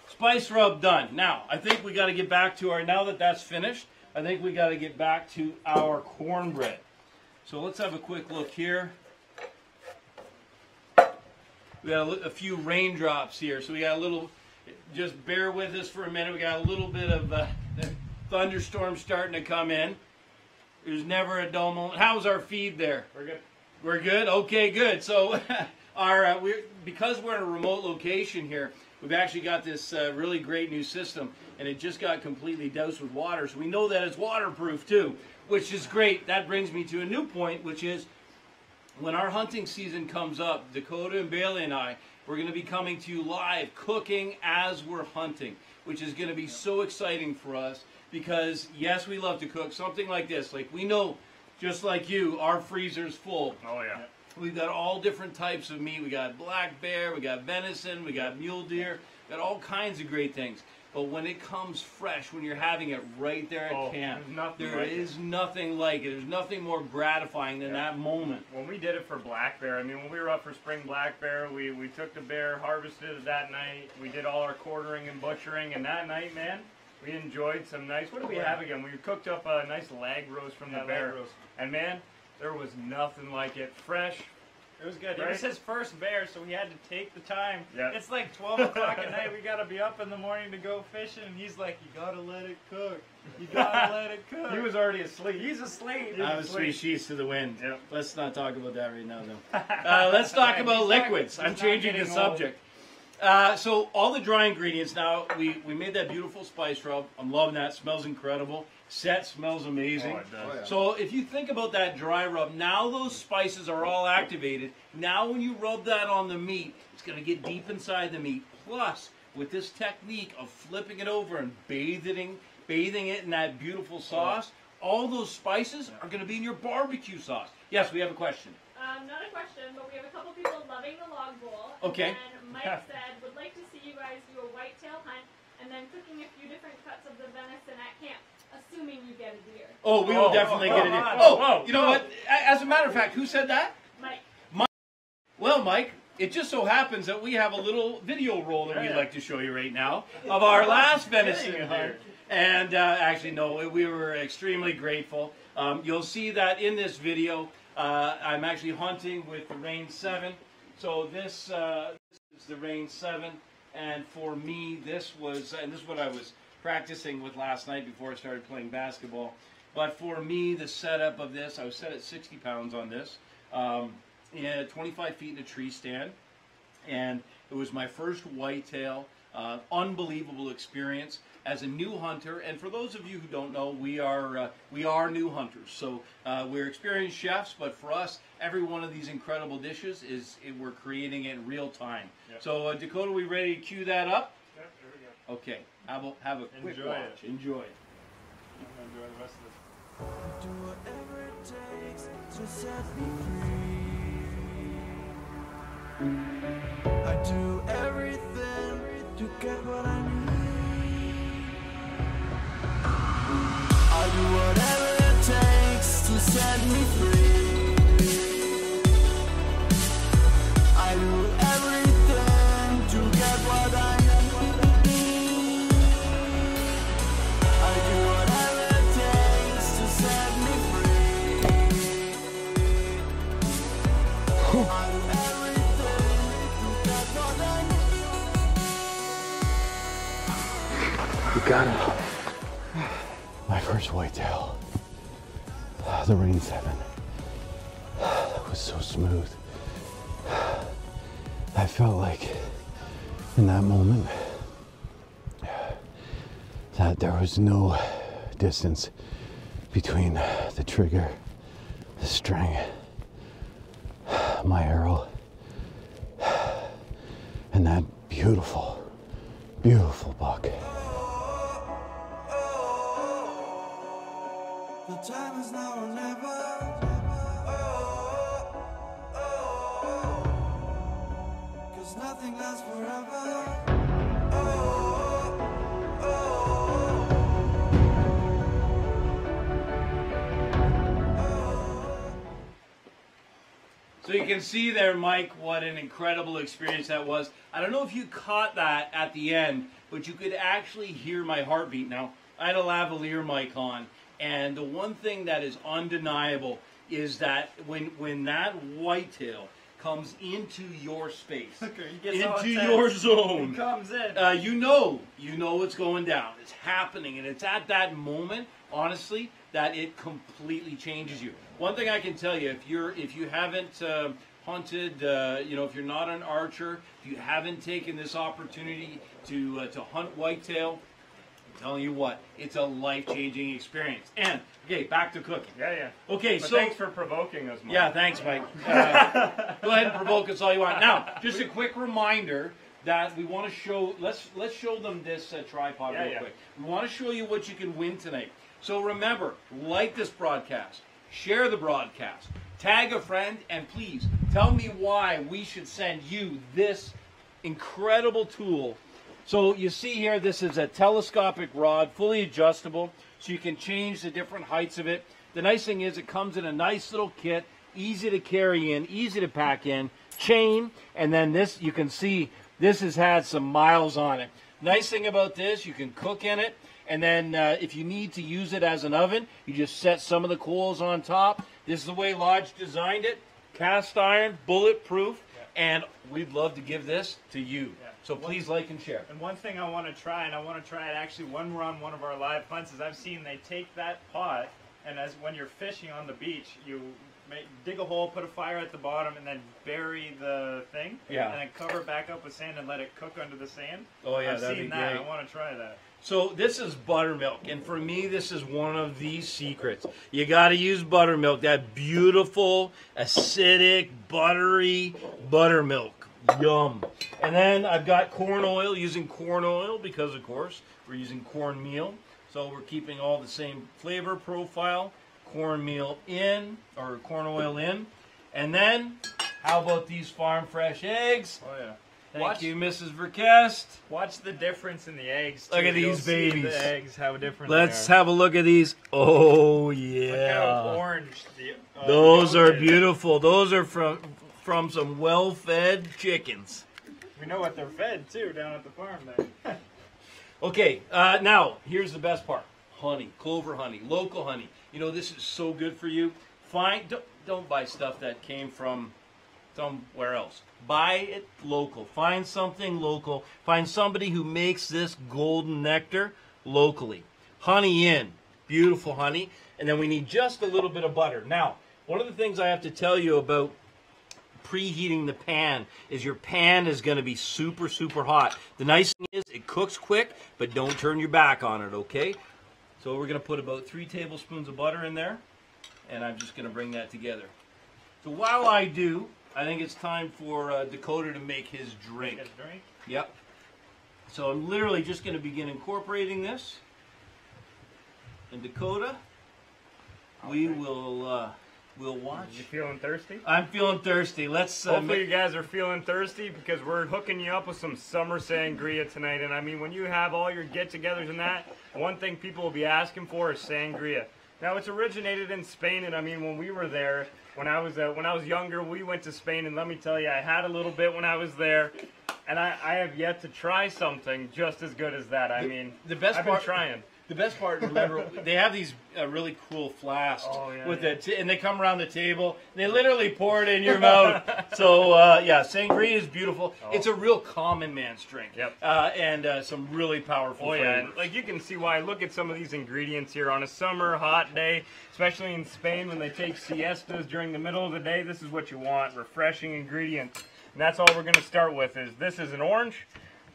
Speaker 1: spice rub done. Now, I think we gotta get back to our, now that that's finished, I think we gotta get back to our cornbread. So let's have a quick look here. We got a few raindrops here, so we got a little, just bear with us for a minute, we got a little bit of thunderstorm starting to come in. There's never a dull moment. How's our feed there?
Speaker 2: We're good.
Speaker 1: We're good? Okay, good. So our because we're in a remote location here, we've actually got this really great new system, and it just got completely doused with water, so we know that it's waterproof too, which is great. That brings me to a new point, which is when our hunting season comes up, Dakota and Bailey and I, we're going to be coming to you live, cooking as we're hunting, which is going to be so exciting for us. Because, yes, we love to cook something like this. Like, we know, just like you, our freezer's full.
Speaker 2: Oh, yeah.
Speaker 1: We've got all different types of meat. We got black bear, we got venison, we got mule deer, got all kinds of great things. But when it comes fresh, when you're having it right there at camp, there is nothing like it. There's nothing more gratifying than that moment.
Speaker 2: When we did it for black bear, I mean, when we were up for spring black bear, we took the bear, harvested it that night. We did all our quartering and butchering, and that night, man, we enjoyed some nice, what did we have again? We cooked up a nice lag roast from the bear. And man, there was nothing like it. Fresh.
Speaker 3: It was good.
Speaker 2: Right?
Speaker 3: It was his first bear, so we had to take the time.
Speaker 2: Yeah.
Speaker 3: It's like 12 o'clock at night. We got to be up in the morning to go fishing. And he's like, you got to let it cook. You got to let it cook.
Speaker 2: He was already asleep.
Speaker 3: He's asleep.
Speaker 1: I was three sheets to the wind.
Speaker 2: Yep.
Speaker 1: Let's not talk about that right now, though. Let's talk about liquids. I'm changing the subject. So all the dry ingredients now, we made that beautiful spice rub. I'm loving that. Smells incredible. Set smells amazing.
Speaker 2: Oh, it does.
Speaker 4: Oh, yeah.
Speaker 1: So if you think about that dry rub, now those spices are all activated. Now when you rub that on the meat, it's going to get deep inside the meat. Plus, with this technique of flipping it over and bathing it in that beautiful sauce, all those spices are going to be in your barbecue sauce. Yes, we have a question.
Speaker 5: Not a question, but we have a couple people loving the log bowl.
Speaker 1: Okay.
Speaker 5: And Mike said, would like to see you guys do a whitetail hunt and then cooking a few different cuts of the venison at camp, assuming you get a deer.
Speaker 1: Oh, we will definitely get it in. You know what? As a matter of fact, who said that?
Speaker 5: Mike.
Speaker 1: Well, Mike, it just so happens that we have a little video roll that we'd like to show you right now of our last venison hunt. And actually, no, we were extremely grateful. You'll see that in this video. I'm actually hunting with the Reign 7. So this is the Reign 7. And for me, this was, and this is what I was practicing with last night before I started playing basketball. But for me, the setup of this, I was set at 60 pounds on this. 25 feet in a tree stand. And it was my first whitetail. Unbelievable experience as a new hunter. And for those of you who don't know, we are new hunters. So we're experienced chefs, but for us, every one of these incredible dishes we're creating it in real time. Yep. So Dakota, we ready to cue that up?
Speaker 2: Yep, there we go.
Speaker 1: Okay, have a quick
Speaker 2: Enjoy
Speaker 1: watch.
Speaker 2: it.
Speaker 1: Enjoy.
Speaker 2: I'm gonna enjoy the rest of this.
Speaker 6: Do whatever it takes to set me free. I do everything to get what I need. I do whatever it takes to set me free. I do everything to get what I need. I do whatever it takes to set me free. I do everything to get what I need.
Speaker 4: You got it. My first whitetail. The Reign 7. That was so smooth. I felt like in that moment that there was no distance between the trigger, the string, my arrow, and that beautiful, beautiful buck.
Speaker 6: The time is now or never. Cause nothing lasts forever.
Speaker 1: So you can see there, Mike, what an incredible experience that was. I don't know if you caught that at the end, but you could actually hear my heartbeat. Now, I had a lavalier mic on, and the one thing that is undeniable is that when that whitetail comes into your space, into your zone,
Speaker 2: comes in.
Speaker 1: you know what's going down. It's happening, and it's at that moment, honestly, that it completely changes you. One thing I can tell you, if you haven't hunted, if you're not an archer, if you haven't taken this opportunity to hunt whitetail, I'm telling you what, it's a life-changing experience. And okay, back to cooking.
Speaker 2: Yeah.
Speaker 1: Okay,
Speaker 2: But
Speaker 1: so
Speaker 2: thanks for provoking us, Mike.
Speaker 1: yeah, thanks, Mike. Go ahead and provoke us all you want. Now, just a quick reminder that we want to show. Let's show them this tripod real quick. We want to show you what you can win tonight. So remember, like this broadcast, share the broadcast, tag a friend, and please tell me why we should send you this incredible tool. So you see here, this is a telescopic rod, fully adjustable, so you can change the different heights of it. The nice thing is it comes in a nice little kit, easy to carry in, easy to pack in, chain, and then this, you can see, this has had some miles on it. Nice thing about this, you can cook in it, and then if you need to use it as an oven, you just set some of the coals on top. This is the way Lodge designed it, cast iron, bulletproof, and we'd love to give this to you. So please like and share.
Speaker 2: And one thing I want to try, and I want to try it actually when we're on one of our live hunts, is I've seen they take that pot, and when you're fishing on the beach, you dig a hole, put a fire at the bottom, and then bury the thing, and then cover it back up with sand and let it cook under the sand.
Speaker 1: Oh yeah,
Speaker 2: I've
Speaker 1: that'd
Speaker 2: seen
Speaker 1: be
Speaker 2: that.
Speaker 1: great.
Speaker 2: I want to try that.
Speaker 1: So this is buttermilk, and for me, this is one of the secrets. You got to use buttermilk, that beautiful, acidic, buttery buttermilk. Yum. And then I've got corn oil, using corn oil because, of course, we're using cornmeal. So we're keeping all the same flavor profile. Cornmeal in, or corn oil in. And then, how about these farm fresh eggs?
Speaker 2: Oh yeah.
Speaker 1: Thank you, Mrs. Verkest.
Speaker 2: Watch the difference in the eggs.
Speaker 1: Look at
Speaker 2: You'll
Speaker 1: these
Speaker 2: see
Speaker 1: babies.
Speaker 2: The eggs, how different
Speaker 1: Let's
Speaker 2: they are.
Speaker 1: have a look at these. Oh,
Speaker 2: Look how
Speaker 1: yeah.
Speaker 2: orange
Speaker 1: Those
Speaker 2: yolk
Speaker 1: are
Speaker 2: is.
Speaker 1: beautiful. Those are from some well-fed chickens.
Speaker 2: We know what they're fed too down at the farm there.
Speaker 1: Okay, now, here's the best part. Honey, clover honey, local honey. You know, this is so good for you. Don't buy stuff that came from somewhere else. Buy it local. Find something local. Find somebody who makes this golden nectar locally. Honey in. Beautiful honey. And then we need just a little bit of butter. Now, one of the things I have to tell you about preheating the pan is your pan is going to be super, super hot. The nice thing is it cooks quick, but don't turn your back on it, okay? So we're going to put about 3 tablespoons of butter in there, and I'm just going to bring that together. So while I do, I think it's time for Dakota to make his drink.
Speaker 2: Get a drink.
Speaker 1: Yep. So I'm literally just going to begin incorporating this. And Dakota, we'll watch.
Speaker 2: You feeling thirsty?
Speaker 1: I'm feeling thirsty. Let's
Speaker 2: Hopefully you guys are feeling thirsty because we're hooking you up with some summer sangria tonight. And I mean, when you have all your get-togethers and that, one thing people will be asking for is sangria. Now, it's originated in Spain, and I mean, when we were there, when I was younger, we went to Spain, and let me tell you, I had a little bit when I was there, and I have yet to try something just as good as that. I mean,
Speaker 1: the best
Speaker 2: I've been
Speaker 1: part-
Speaker 2: trying.
Speaker 1: The best part, remember, they have these really cool flasks with it, and they come around the table. They literally pour it in your mouth. So yeah, sangria is beautiful. It's a real common man's drink.
Speaker 2: Yep.
Speaker 1: And some really powerful
Speaker 2: Oh yeah, and
Speaker 1: flavors.
Speaker 2: like you can see why. Look at some of these ingredients here on a summer hot day, especially in Spain when they take siestas during the middle of the day. This is what you want: refreshing ingredients. And that's all we're going to start with. This is an orange.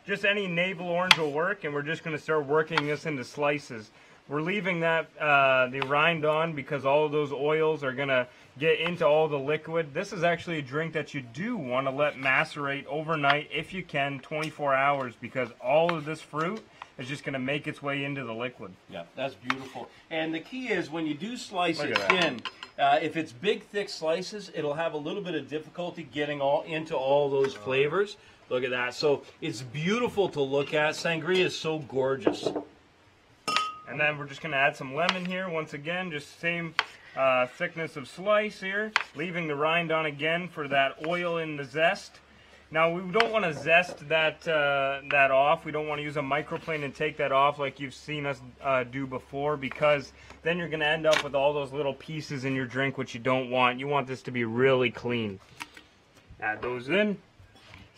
Speaker 2: Just any navel orange will work, and we're just going to start working this into slices. We're leaving that the rind on because all of those oils are going to get into all the liquid. This is actually a drink that you do want to let macerate overnight if you can, 24 hours, because all of this fruit is just going to make its way into the liquid.
Speaker 1: Yeah, that's beautiful. And the key is when you do slice
Speaker 2: Look
Speaker 1: it
Speaker 2: at that.
Speaker 1: thin, if it's big, thick slices, it'll have a little bit of difficulty getting into all those flavors. Look at that. So it's beautiful to look at. Sangria is so gorgeous.
Speaker 3: And then we're just going to add some lemon here. Once again, just same thickness of slice here. Leaving the rind on again for that oil in the zest. Now we don't want to zest that off. We don't want to use a microplane and take that off like you've seen us do before, because then you're going to end up with all those little pieces in your drink, which you don't want. You want this to be really clean. Add those in.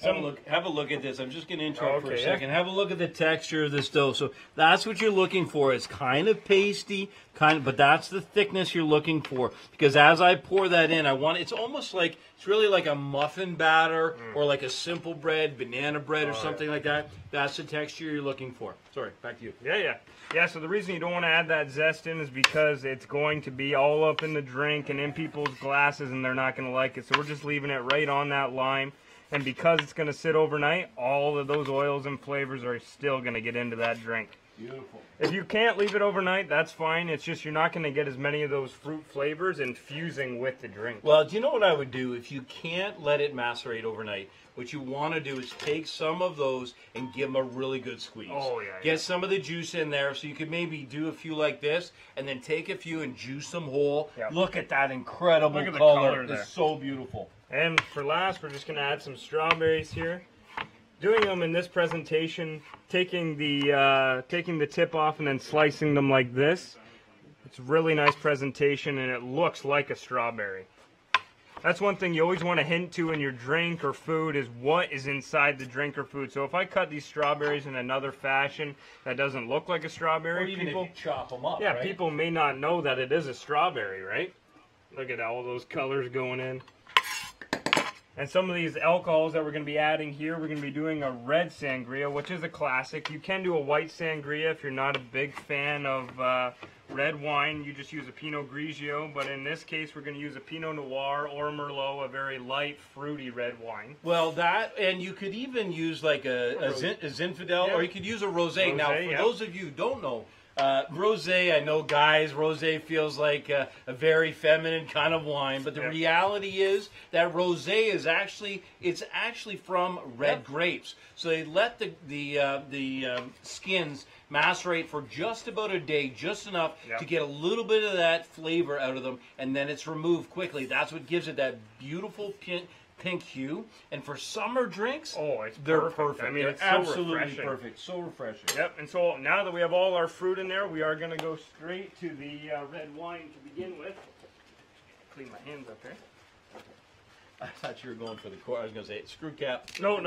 Speaker 1: Have a look at this. I'm just going to interrupt for a
Speaker 3: Okay,
Speaker 1: second. Have a look at the texture of this dough. So that's what you're looking for. It's kind of pasty, but that's the thickness you're looking for. Because as I pour that in, it's almost like, it's really like a muffin batter or like a simple bread, banana bread or something like that. That's the texture you're looking for. Sorry, back to you.
Speaker 3: Yeah, so the reason you don't want to add that zest in is because it's going to be all up in the drink and in people's glasses, and they're not going to like it. So we're just leaving it right on that lime. And because it's going to sit overnight, all of those oils and flavors are still going to get into that drink.
Speaker 1: Beautiful.
Speaker 3: If you can't leave it overnight, that's fine. It's just you're not going to get as many of those fruit flavors infusing with the drink.
Speaker 1: Well, do you know what I would do? If you can't let it macerate overnight, what you want to do is take some of those and give them a really good squeeze.
Speaker 3: Oh, yeah.
Speaker 1: Get some of the juice in there, so you could maybe do a few like this, and then take a few and juice them whole.
Speaker 3: Yeah.
Speaker 1: Look at that incredible
Speaker 3: Look at the
Speaker 1: color.
Speaker 3: color there.
Speaker 1: It's so beautiful.
Speaker 3: And for last, we're just going to add some strawberries here. Doing them in this presentation, taking the tip off and then slicing them like this. It's a really nice presentation, and it looks like a strawberry. That's one thing you always want to hint to in your drink or food, is what is inside the drink or food. So if I cut these strawberries in another fashion that doesn't look like a strawberry,
Speaker 1: Or even if you chop them up,
Speaker 3: yeah,
Speaker 1: right?
Speaker 3: people may not know that it is a strawberry, right? Look at all those colors going in. And some of these alcohols that we're going to be adding here, we're going to be doing a red sangria, which is a classic. You can do a white sangria if you're not a big fan of red wine. You just use a Pinot Grigio, but in this case, we're going to use a Pinot Noir or Merlot, a very light, fruity red wine.
Speaker 1: Well, that, and you could even use like a Zinfandel,
Speaker 3: Yeah.
Speaker 1: or you could use a Rosé. Now, for
Speaker 3: yeah.
Speaker 1: those of you who don't know, Rosé, I know guys, Rosé feels like a very feminine kind of wine, but the
Speaker 3: Yep.
Speaker 1: reality is that Rosé is actually from red grapes. So they let the skins macerate for just about a day, just enough
Speaker 3: Yep.
Speaker 1: to get a little bit of that flavor out of them, and then it's removed quickly. That's what gives it that beautiful pink hue. And for summer drinks,
Speaker 3: Oh, it's
Speaker 1: they're
Speaker 3: perfect.
Speaker 1: perfect.
Speaker 3: I mean,
Speaker 1: They're
Speaker 3: it's so
Speaker 1: absolutely
Speaker 3: refreshing.
Speaker 1: perfect. So refreshing.
Speaker 3: Yep, and so now that we have all our fruit in there, we are going to go straight to the red wine to begin with. Clean my hands up here.
Speaker 1: I thought you were going for the core. I was going to say screw cap.
Speaker 3: No.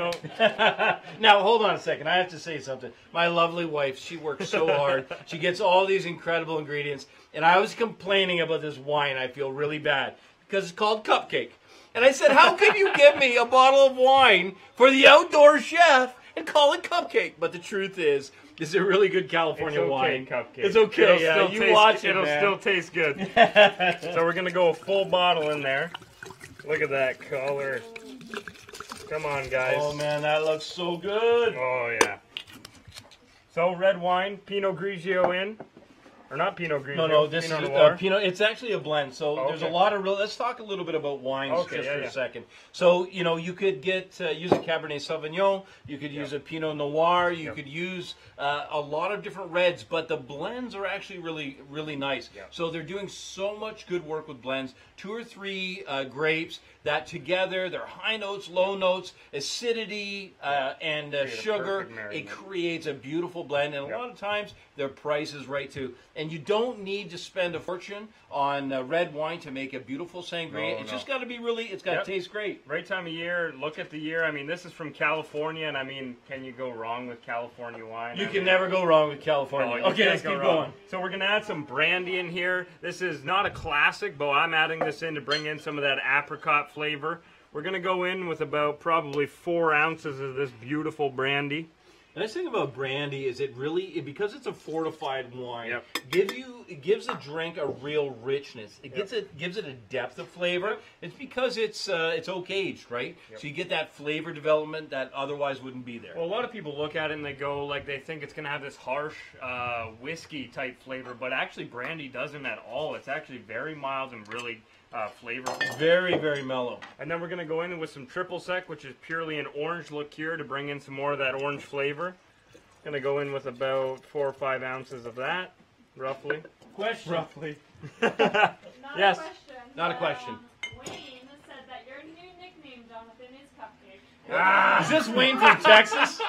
Speaker 1: Now hold on a second. I have to say something. My lovely wife, she works so hard. She gets all these incredible ingredients, and I was complaining about this wine. I feel really bad because it's called Cupcake. And I said, how can you give me a bottle of wine for the outdoor chef and call it Cupcake? But the truth is a really good California
Speaker 3: It's okay,
Speaker 1: wine.
Speaker 3: Cupcake.
Speaker 1: It's okay. Yeah, you watch it,
Speaker 3: It'll
Speaker 1: man.
Speaker 3: still taste good. So we're gonna go a full bottle in there. Look at that color. Come on, guys.
Speaker 1: Oh man, that looks so good.
Speaker 3: Oh yeah. So red wine, Pinot Grigio in. Or not Pinot Grigio.
Speaker 1: No, this
Speaker 3: Pinot
Speaker 1: is
Speaker 3: Noir.
Speaker 1: Pinot. It's actually a blend. So
Speaker 3: Oh,
Speaker 1: there's a
Speaker 3: okay.
Speaker 1: lot of real. Let's talk a little bit about wines
Speaker 3: Okay,
Speaker 1: just
Speaker 3: yeah,
Speaker 1: for
Speaker 3: yeah.
Speaker 1: a second. So you could get use a Cabernet Sauvignon. You could use a Pinot Noir. You could use a lot of different reds, but the blends are actually really nice.
Speaker 3: Yeah.
Speaker 1: So they're doing so much good work with blends. 2 or 3 grapes that together, they're high notes, low notes, acidity, and
Speaker 3: Create a
Speaker 1: sugar.
Speaker 3: perfect marriage.
Speaker 1: It creates a beautiful blend, and a
Speaker 3: Yep.
Speaker 1: lot of times their price is right too. And you don't need to spend a fortune on red wine to make a beautiful sangria.
Speaker 3: No,
Speaker 1: It's
Speaker 3: no.
Speaker 1: just got to be it's got to
Speaker 3: Yep.
Speaker 1: taste great.
Speaker 3: Right time of year, look at the year. I mean, this is from California, and I mean, can you go wrong with California wine?
Speaker 1: You
Speaker 3: I
Speaker 1: can
Speaker 3: mean,
Speaker 1: never go wrong with
Speaker 3: oh,
Speaker 1: California.
Speaker 3: you
Speaker 1: Okay,
Speaker 3: can't
Speaker 1: let's
Speaker 3: go
Speaker 1: keep
Speaker 3: wrong.
Speaker 1: going.
Speaker 3: So we're gonna add some brandy in here. This is not a classic, but I'm adding this in to bring in some of that apricot flavor. We're gonna go in with about probably 4 ounces of this beautiful brandy.
Speaker 1: The nice thing about brandy is because it's a fortified wine,
Speaker 3: Yep.
Speaker 1: it gives the drink a real richness. It gives it a depth of flavor. It's because it's oak aged, right?
Speaker 3: Yep.
Speaker 1: So you get that flavor development that otherwise wouldn't be there.
Speaker 3: Well, a lot of people look at it and they go like they think it's gonna have this harsh whiskey type flavor, but actually brandy doesn't at all. It's actually very mild and really flavorful.
Speaker 1: Very, very mellow.
Speaker 3: And then we're going to go in with some triple sec, which is purely an orange liqueur to bring in some more of that orange flavor. Going to go in with about 4 or 5 ounces of that. roughly.
Speaker 1: Question.
Speaker 3: Roughly.
Speaker 5: Not
Speaker 3: Yes.
Speaker 5: a question.
Speaker 1: Not a
Speaker 5: but,
Speaker 1: question.
Speaker 5: Wayne said that your new nickname, Jonathan, is Cupcake.
Speaker 1: Is this Wayne from Texas?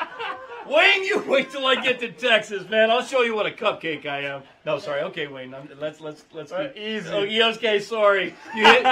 Speaker 1: Wayne, you wait till I get to Texas, man. I'll show you what a cupcake I am. No, sorry. Okay, Wayne. Let's keep
Speaker 3: Easy.
Speaker 1: Oh, yeah, okay, sorry. You hit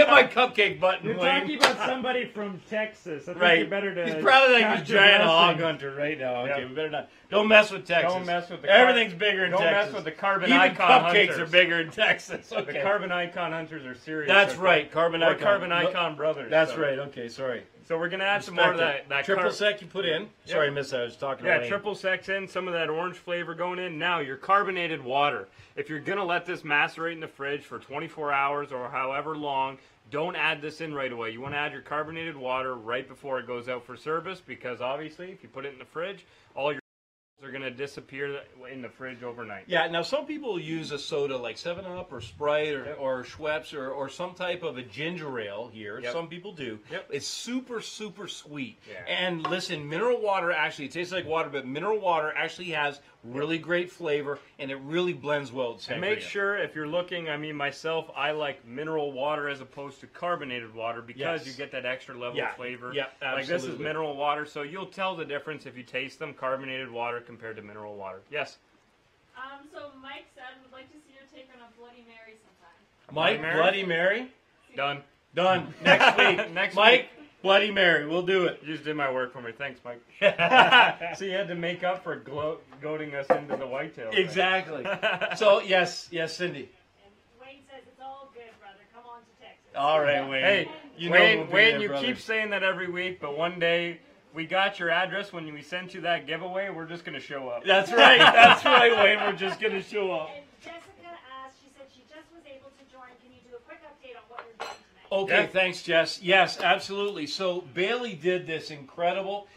Speaker 1: my cupcake button,
Speaker 3: You're
Speaker 1: Wayne.
Speaker 3: talking about somebody from Texas. I think
Speaker 1: Right.
Speaker 3: you're better to.
Speaker 1: He's probably like
Speaker 3: count
Speaker 1: this
Speaker 3: your
Speaker 1: giant hog
Speaker 3: blessings.
Speaker 1: hunter right now. Okay,
Speaker 3: Yep.
Speaker 1: we better not. Don't mess with Texas.
Speaker 3: Don't mess with the
Speaker 1: Everything's bigger in
Speaker 3: Don't
Speaker 1: Texas.
Speaker 3: mess with the carbon
Speaker 1: Even
Speaker 3: icon
Speaker 1: cupcakes
Speaker 3: hunters.
Speaker 1: are bigger in Texas. Okay.
Speaker 3: The carbon icon hunters are serious.
Speaker 1: That's
Speaker 3: okay?
Speaker 1: right, carbon
Speaker 3: We're
Speaker 1: icon.
Speaker 3: carbon
Speaker 1: No,
Speaker 3: icon brothers.
Speaker 1: That's
Speaker 3: so.
Speaker 1: right. Okay, sorry.
Speaker 3: So we're gonna add some more of that
Speaker 1: triple sec you put in. Sorry, miss. I was talking. to
Speaker 3: Yeah,
Speaker 1: Wayne.
Speaker 3: triple sec's in, some of that orange flavor going in. Now, your carbonated water. If you're going to let this macerate in the fridge for 24 hours or however long, don't add this in right away. You want to add your carbonated water right before it goes out for service because obviously if you put it in the fridge, all your are going to disappear in the fridge overnight.
Speaker 1: Yeah, now some people use a soda like 7-Up or Sprite or Schweppes or some type of a ginger ale here.
Speaker 3: Yep.
Speaker 1: Some people do.
Speaker 3: Yep.
Speaker 1: It's super, super sweet.
Speaker 3: Yeah.
Speaker 1: And listen, mineral water actually, it tastes like water, but mineral water actually has really great flavor and it really blends well with
Speaker 3: And
Speaker 1: sangria.
Speaker 3: make sure if you're looking, I mean myself, I like mineral water as opposed to carbonated water because
Speaker 1: Yes.
Speaker 3: you get that extra level
Speaker 1: Yeah.
Speaker 3: of flavor.
Speaker 1: Yeah,
Speaker 3: Like this is
Speaker 1: absolutely.
Speaker 3: mineral water, so you'll tell the difference if you taste them, carbonated water compared to mineral water. Yes.
Speaker 5: So Mike said would like to see your take on a Bloody Mary sometime.
Speaker 1: Mike,
Speaker 3: Bloody Mary?
Speaker 1: Bloody Mary?
Speaker 3: Done.
Speaker 1: Done. Next week.
Speaker 3: Next
Speaker 1: Mike, Bloody Mary. We'll do it.
Speaker 3: You just did my work for me. Thanks, Mike. So you had to make up for goading us into the whitetail. thing.
Speaker 1: Exactly. So, yes, Cindy.
Speaker 7: And Wayne says it's all good, brother. Come on to Texas.
Speaker 1: All right, Wayne.
Speaker 3: Hey,
Speaker 1: you know we'll be
Speaker 3: Wayne,
Speaker 1: there,
Speaker 3: you
Speaker 1: brother.
Speaker 3: keep saying that every week, but one day we got your address when we sent you that giveaway. We're just gonna show up.
Speaker 1: That's right. That's right, Wayne. We're just going to show up.
Speaker 7: And Jessica asked, she said she just was able to join. Can you do a quick update on what you're doing tonight?
Speaker 1: Okay,
Speaker 3: Yeah.
Speaker 1: thanks, Jess. Yes, absolutely. So Bailey did this incredible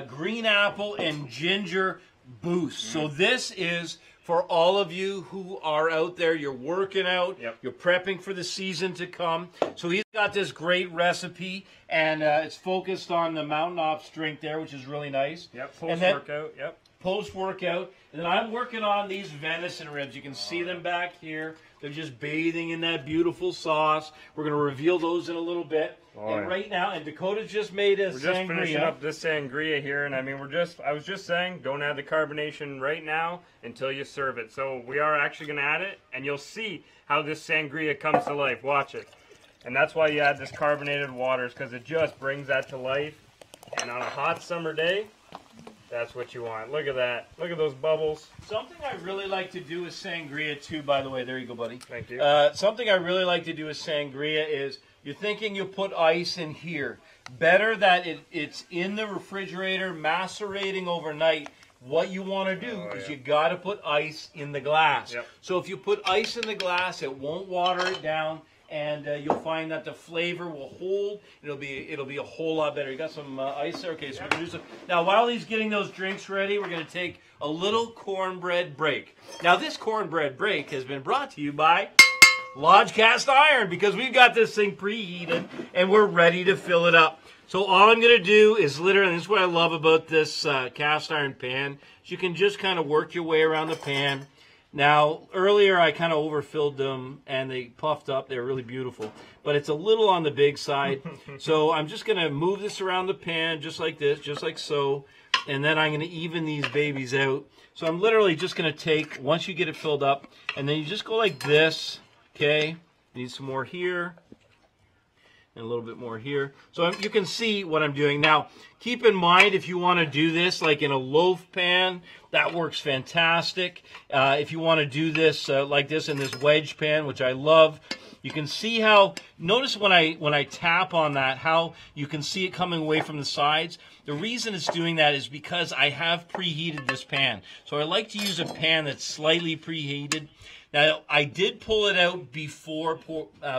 Speaker 1: green apple and ginger boost. So this is for all of you who are out there, you're working out,
Speaker 3: Yep.
Speaker 1: you're prepping for the season to come. So he's got this great recipe, and it's focused on the Mountain Ops drink there, which is really nice.
Speaker 3: Yep.
Speaker 1: And then-
Speaker 3: Post-workout. Yep.
Speaker 1: Post-workout, and then I'm working on these venison ribs. You can see them back here. They're just bathing in that beautiful sauce. We're going to reveal those in a little bit.
Speaker 3: Oh,
Speaker 1: and
Speaker 3: yeah.
Speaker 1: right now, and Dakota's just made a
Speaker 3: We're just finishing
Speaker 1: sangria.
Speaker 3: up this sangria here, and I mean, I was just saying, don't add the carbonation right now until you serve it. So we are actually going to add it, and you'll see how this sangria comes to life. Watch it. And that's why you add this carbonated waters, because it just brings that to life. And on a hot summer day, that's what you want. Look at that. Look at those bubbles.
Speaker 1: Something I really like to do with sangria too, by the way. There you go, buddy.
Speaker 3: Thank you.
Speaker 1: Something I really like to do with sangria is you're thinking you put ice in here. Better that it's in the refrigerator macerating overnight. What you want to do is you got to put ice in the glass.
Speaker 3: Yep.
Speaker 1: So if you put ice in the glass, it won't water it down, and you'll find that the flavor will hold. It'll be a whole lot better. You got some ice there? Okay, so we're gonna do some. Now while he's getting those drinks ready, we're gonna take a little cornbread break. Now this cornbread break has been brought to you by Lodge Cast Iron, because we've got this thing preheated and we're ready to fill it up. So all I'm going to do is literally, and this is what I love about this cast iron pan, is you can just kind of work your way around the pan. Now, earlier I kind of overfilled them and they puffed up. They're really beautiful, but it's a little on the big side. So I'm just going to move this around the pan just like this, just like so, and then I'm going to even these babies out. So I'm literally just going to take, once you get it filled up, and then you just go like this, okay? Need some more here. And a little bit more here. So you can see what I'm doing. Now, keep in mind if you want to do this like in a loaf pan, that works fantastic. If you want to do this like this in this wedge pan, which I love, you can see how, notice when I tap on that, how you can see it coming away from the sides. The reason it's doing that is because I have preheated this pan. So I like to use a pan that's slightly preheated. Now, I did pull it out before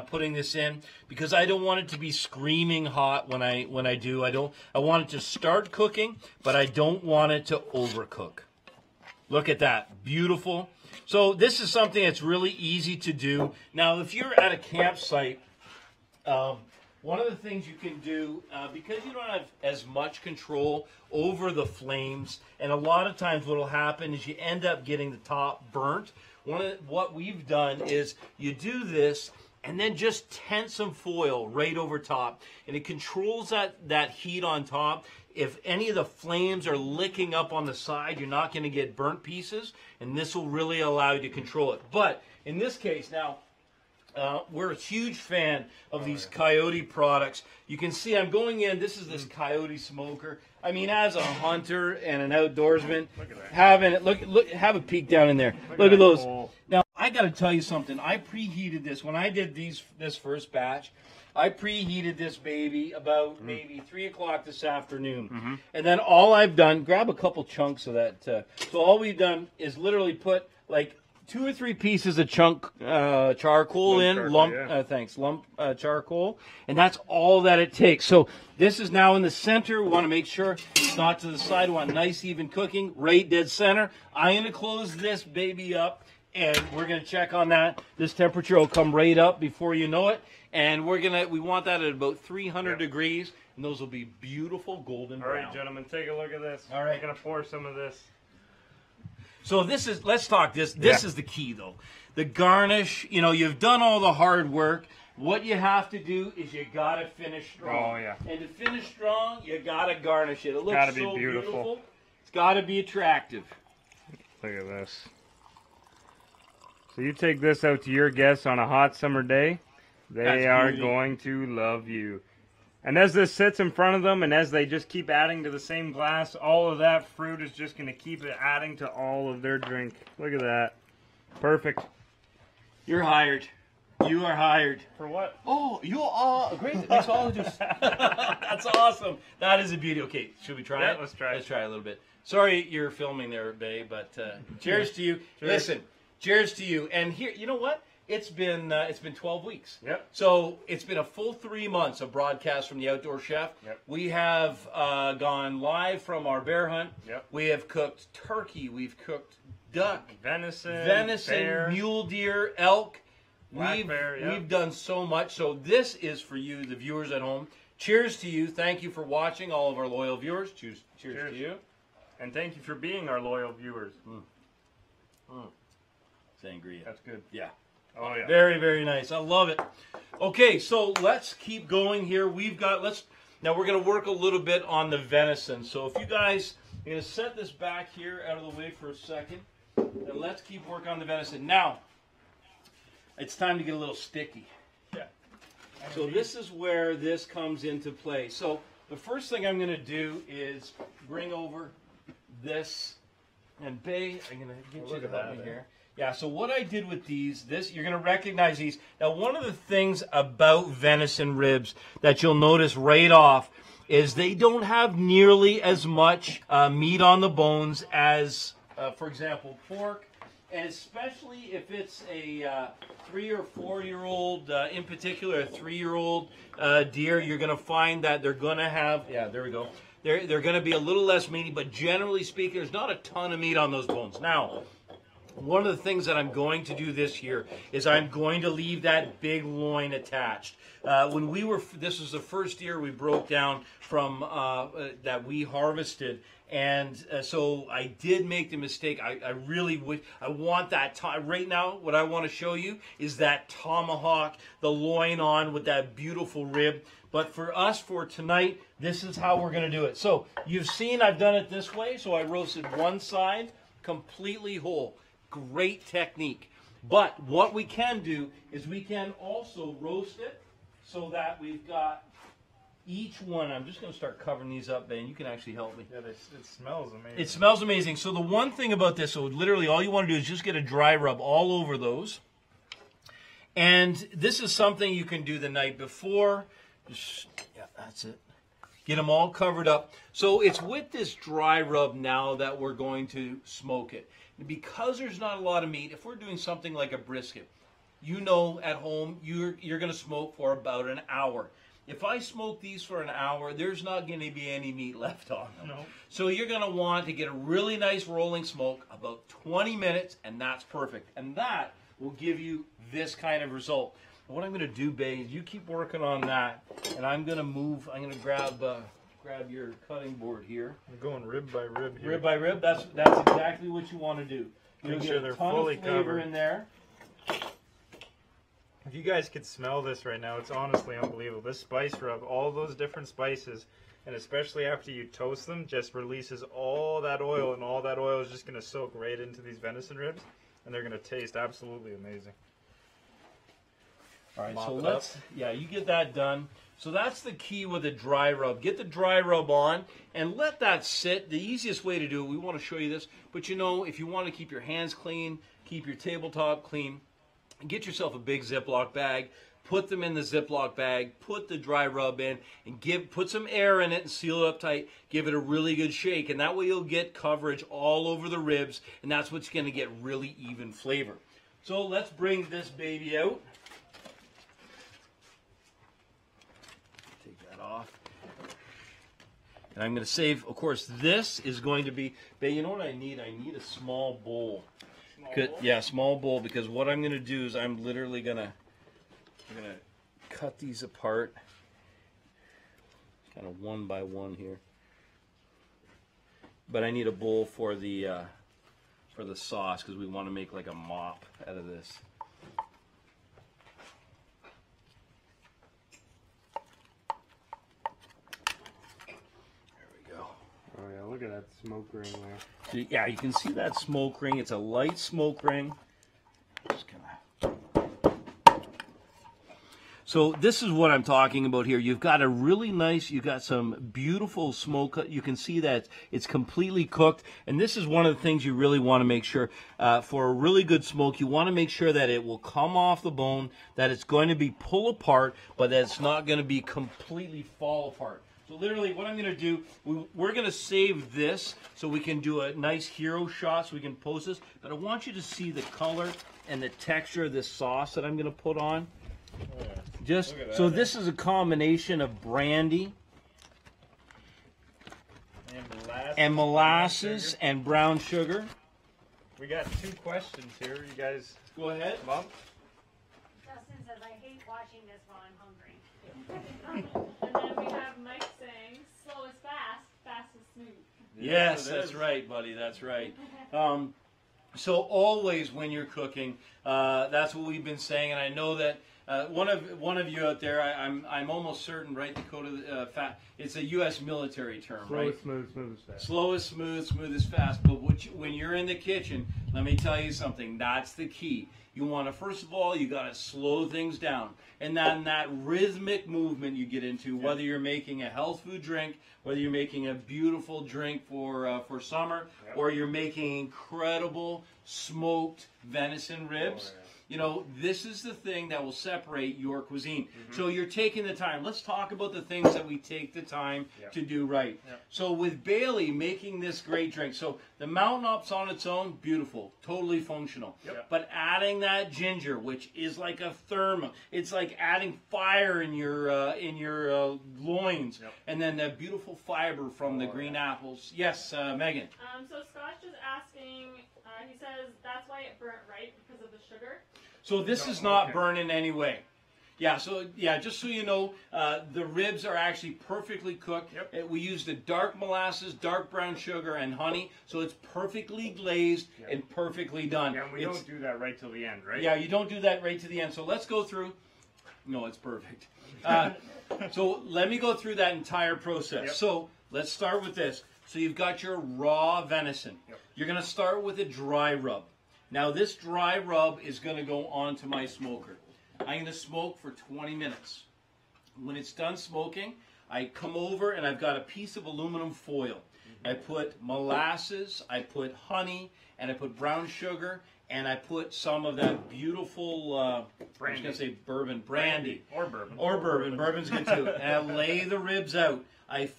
Speaker 1: putting this in because I don't want it to be screaming hot when I do. I want it to start cooking, but I don't want it to overcook. Look at that. Beautiful. So this is something that's really easy to do. Now, if you're at a campsite, one of the things you can do, because you don't have as much control over the flames, and a lot of times what will happen is you end up getting the top burnt. What we've done is you do this and then just tent some foil right over top, and it controls that heat on top. If any of the flames are licking up on the side, you're not going to get burnt pieces, and this will really allow you to control it. But in this case now, we're a huge fan of these Coyote products. You can see I'm going in. This is this Coyote smoker. I mean, as a hunter and an outdoorsman, having it look, have a peek down in there. Look at those.
Speaker 3: Coal.
Speaker 1: Now I got to tell you something. I preheated this when I did this first batch. I preheated this baby about maybe 3 o'clock this afternoon, and then all I've done, grab a couple chunks of that. So all we've done is literally put like 2 or 3 pieces of charcoal in, lump charcoal, and that's all that it takes. So this is now in the center. We want to make sure it's not to the side. We want nice even cooking, right dead center. I'm going to close this baby up, and we're going to check on that. This temperature will come right up before you know it, and we want that at about 300 degrees, and those will be beautiful golden brown.
Speaker 3: All right, gentlemen, take a look at this.
Speaker 1: All right.
Speaker 3: We're going to pour some of this.
Speaker 1: So let's talk this. This is the key though. The garnish, you've done all the hard work. What you have to do is you gotta finish strong.
Speaker 3: Oh, yeah.
Speaker 1: And to finish strong, you gotta garnish it. It looks
Speaker 3: Gotta be
Speaker 1: so
Speaker 3: beautiful.
Speaker 1: It's gotta be attractive.
Speaker 3: Look at this. So you take this out to your guests on a hot summer day, they are going to love you. And as this sits in front of them, and as they just keep adding to the same glass, all of that fruit is just going to keep adding to all of their drink. Look at that. Perfect.
Speaker 1: You're hired. You are hired.
Speaker 3: For what?
Speaker 1: Oh, you are great. Mixologist. That's awesome. That is a beauty. Okay, should we try it?
Speaker 3: Let's try it.
Speaker 1: Let's try it a little bit. Sorry you're filming there, babe, but cheers to you.
Speaker 3: Cheers.
Speaker 1: Listen, cheers to you. And here, you know what? It's been 12 weeks.
Speaker 3: Yep.
Speaker 1: So it's been a full 3 months of broadcast from the Outdoor Chef.
Speaker 3: Yep.
Speaker 1: We have gone live from our bear hunt.
Speaker 3: Yep.
Speaker 1: We have cooked turkey. We've cooked duck,
Speaker 3: Venison, bear,
Speaker 1: mule deer, elk.
Speaker 3: Black bear, yep.
Speaker 1: We've done so much. So this is for you, the viewers at home. Cheers to you. Thank you for watching, all of our loyal viewers. Cheers to you.
Speaker 3: And thank you for being our loyal viewers.
Speaker 1: Sangria.
Speaker 3: That's good.
Speaker 1: Yeah.
Speaker 3: Oh, yeah.
Speaker 1: Very, very nice. I love it. Okay, so let's keep going here. Now we're going to work a little bit on the venison. So if you guys, I'm going to set this back here out of the way for a second, and let's keep working on the venison. Now, it's time to get a little sticky.
Speaker 3: Yeah.
Speaker 1: So this is where this comes into play. So the first thing I'm going to do is bring over this, and Bay, I'm going to get you to help me here. Yeah, so what I did with these, you're going to recognize these. Now, one of the things about venison ribs that you'll notice right off is they don't have nearly as much meat on the bones as, for example, pork. And especially if it's a 3 or 4 year old, in particular a 3-year-old deer, you're going to find that they're going to have, there we go. They're going to be a little less meaty, but generally speaking, there's not a ton of meat on those bones. Now, one of the things that I'm going to do this year is I'm going to leave that big loin attached. This was the first deer we broke down from that we harvested, and so I did make the mistake. I really would. I want that right now. What I want to show you is that tomahawk, the loin on with that beautiful rib. But for us, for tonight, this is how we're going to do it. So you've seen I've done it this way. So I roasted one side completely whole. Great technique. But what we can do is we can also roast it so that we've got each one. I'm just going to start covering these up, Ben. You can actually help me.
Speaker 3: Yeah, it smells amazing.
Speaker 1: It smells amazing. So the one thing about this, so literally all you want to do is just get a dry rub all over those. And this is something you can do the night before. Yeah, that's it. Get them all covered up. So it's with this dry rub now that we're going to smoke it. Because there's not a lot of meat, if we're doing something like a brisket, at home, you're going to smoke for about an hour. If I smoke these for an hour, there's not going to be any meat left on them.
Speaker 3: No.
Speaker 1: So you're going to want to get a really nice rolling smoke, about 20 minutes, and that's perfect. And that will give you this kind of result. what I'm going to do, Bay, is you keep working on that, and I'm going to move. I'm going to grab your cutting board here.
Speaker 3: We're going rib by rib here.
Speaker 1: Rib by rib. That's exactly what you want to do. You'll
Speaker 3: Make
Speaker 1: get
Speaker 3: sure
Speaker 1: a
Speaker 3: they're
Speaker 1: ton
Speaker 3: fully
Speaker 1: of flavor
Speaker 3: covered.
Speaker 1: in there.
Speaker 3: If you guys could smell this right now, it's honestly unbelievable. This spice rub, all those different spices, and especially after you toast them, just releases all that oil, and all that oil is just going to soak right into these venison ribs, and they're going to taste absolutely amazing.
Speaker 1: All right,
Speaker 3: Mop
Speaker 1: so
Speaker 3: it
Speaker 1: let's, yeah, you get that done. So that's the key with a dry rub. Get the dry rub on and let that sit. The easiest way to do it, we want to show you this, but you know, if you want to keep your hands clean, keep your tabletop clean, get yourself a big Ziploc bag, put them in the Ziploc bag, put the dry rub in, and put some air in it and seal it up tight. Give it a really good shake, and that way you'll get coverage all over the ribs, and that's what's going to get really even flavor. So let's bring this baby out. Take that off. And I'm going to save, of course, this is going to be, but you know what I need? I need a small bowl. Yeah, small bowl, because what I'm going to do is I'm literally going to cut these apart, kind of one by one here. But I need a bowl for the sauce, because we want to make like a mop out of this. There we go.
Speaker 8: Oh yeah, look at that smoke ring there.
Speaker 1: So, yeah, you can see that smoke ring. It's a light smoke ring. Just kinda... So this is what I'm talking about here. You've got a really nice, you've got some beautiful smoke. You can see that it's completely cooked. And this is one of the things you really want to make sure, for a really good smoke, you want to make sure that it will come off the bone, that it's going to be pull apart, but that it's not going to be completely fall apart. So literally what I'm going to do, we're going to save this so we can do a nice hero shot so we can post this. But I want you to see the color and the texture of this sauce that I'm going to put on.
Speaker 3: Oh, yeah.
Speaker 1: Just
Speaker 3: Look at that,
Speaker 1: so
Speaker 3: eh?
Speaker 1: this is a combination of brandy and molasses and brown sugar.
Speaker 3: We got 2 questions here. You guys,
Speaker 1: Go ahead.
Speaker 3: Mom?
Speaker 7: Justin says, I hate watching this while I'm hungry.
Speaker 5: And then we have Mike saying, slow is fast, fast is smooth.
Speaker 1: Yes,
Speaker 3: it
Speaker 1: that's
Speaker 3: is.
Speaker 1: right, buddy. That's right. So always when you're cooking, that's what we've been saying, and I know that one of you out there, I'm almost certain, right, Dakota, it's a U.S. military term,
Speaker 8: Slow
Speaker 1: right?
Speaker 8: is smooth, smooth is fast.
Speaker 1: Slow is smooth, smooth is fast. But when you're in the kitchen, let me tell you something. That's the key. You want to, first of all, you got to slow things down. And then that rhythmic movement you get into, whether you're making a health food drink, whether you're making a beautiful drink for summer, or you're making incredible smoked venison ribs.
Speaker 8: Oh, yeah.
Speaker 1: You know, this is the thing that will separate your cuisine. So you're taking the time. Let's talk about the things that we take the time to do right. So with Bailey making this great drink, so the Mountain Ups on its own, beautiful, totally functional. But adding that ginger, which is like a thermal, it's like adding fire in your loins, and then the beautiful fiber from the green apples. Yes, Megan.
Speaker 5: So Scott's just asking, he says that's why it burnt, right? Because of the sugar?
Speaker 1: So this is not burned in any way. Yeah, so yeah, just so you know, the ribs are actually perfectly cooked. We used the dark molasses, dark brown sugar, and honey, so it's perfectly glazed and perfectly done.
Speaker 2: Yeah, and we don't do that right till the end, right?
Speaker 1: Yeah, you don't do that right to the end. So let's go through. No, it's perfect. So let me go through that entire process. So let's start with this. So you've got your raw venison. You're going to start with a dry rub. Now this dry rub is going to go onto my smoker. I'm going to smoke for 20 minutes. When it's done smoking, I come over and I've got a piece of aluminum foil. I put molasses, I put honey, and I put brown sugar, and I put some of that beautiful, I was going to say bourbon, brandy.
Speaker 2: Or bourbon.
Speaker 1: Or bourbon. Bourbon's good too. And I lay the ribs out. I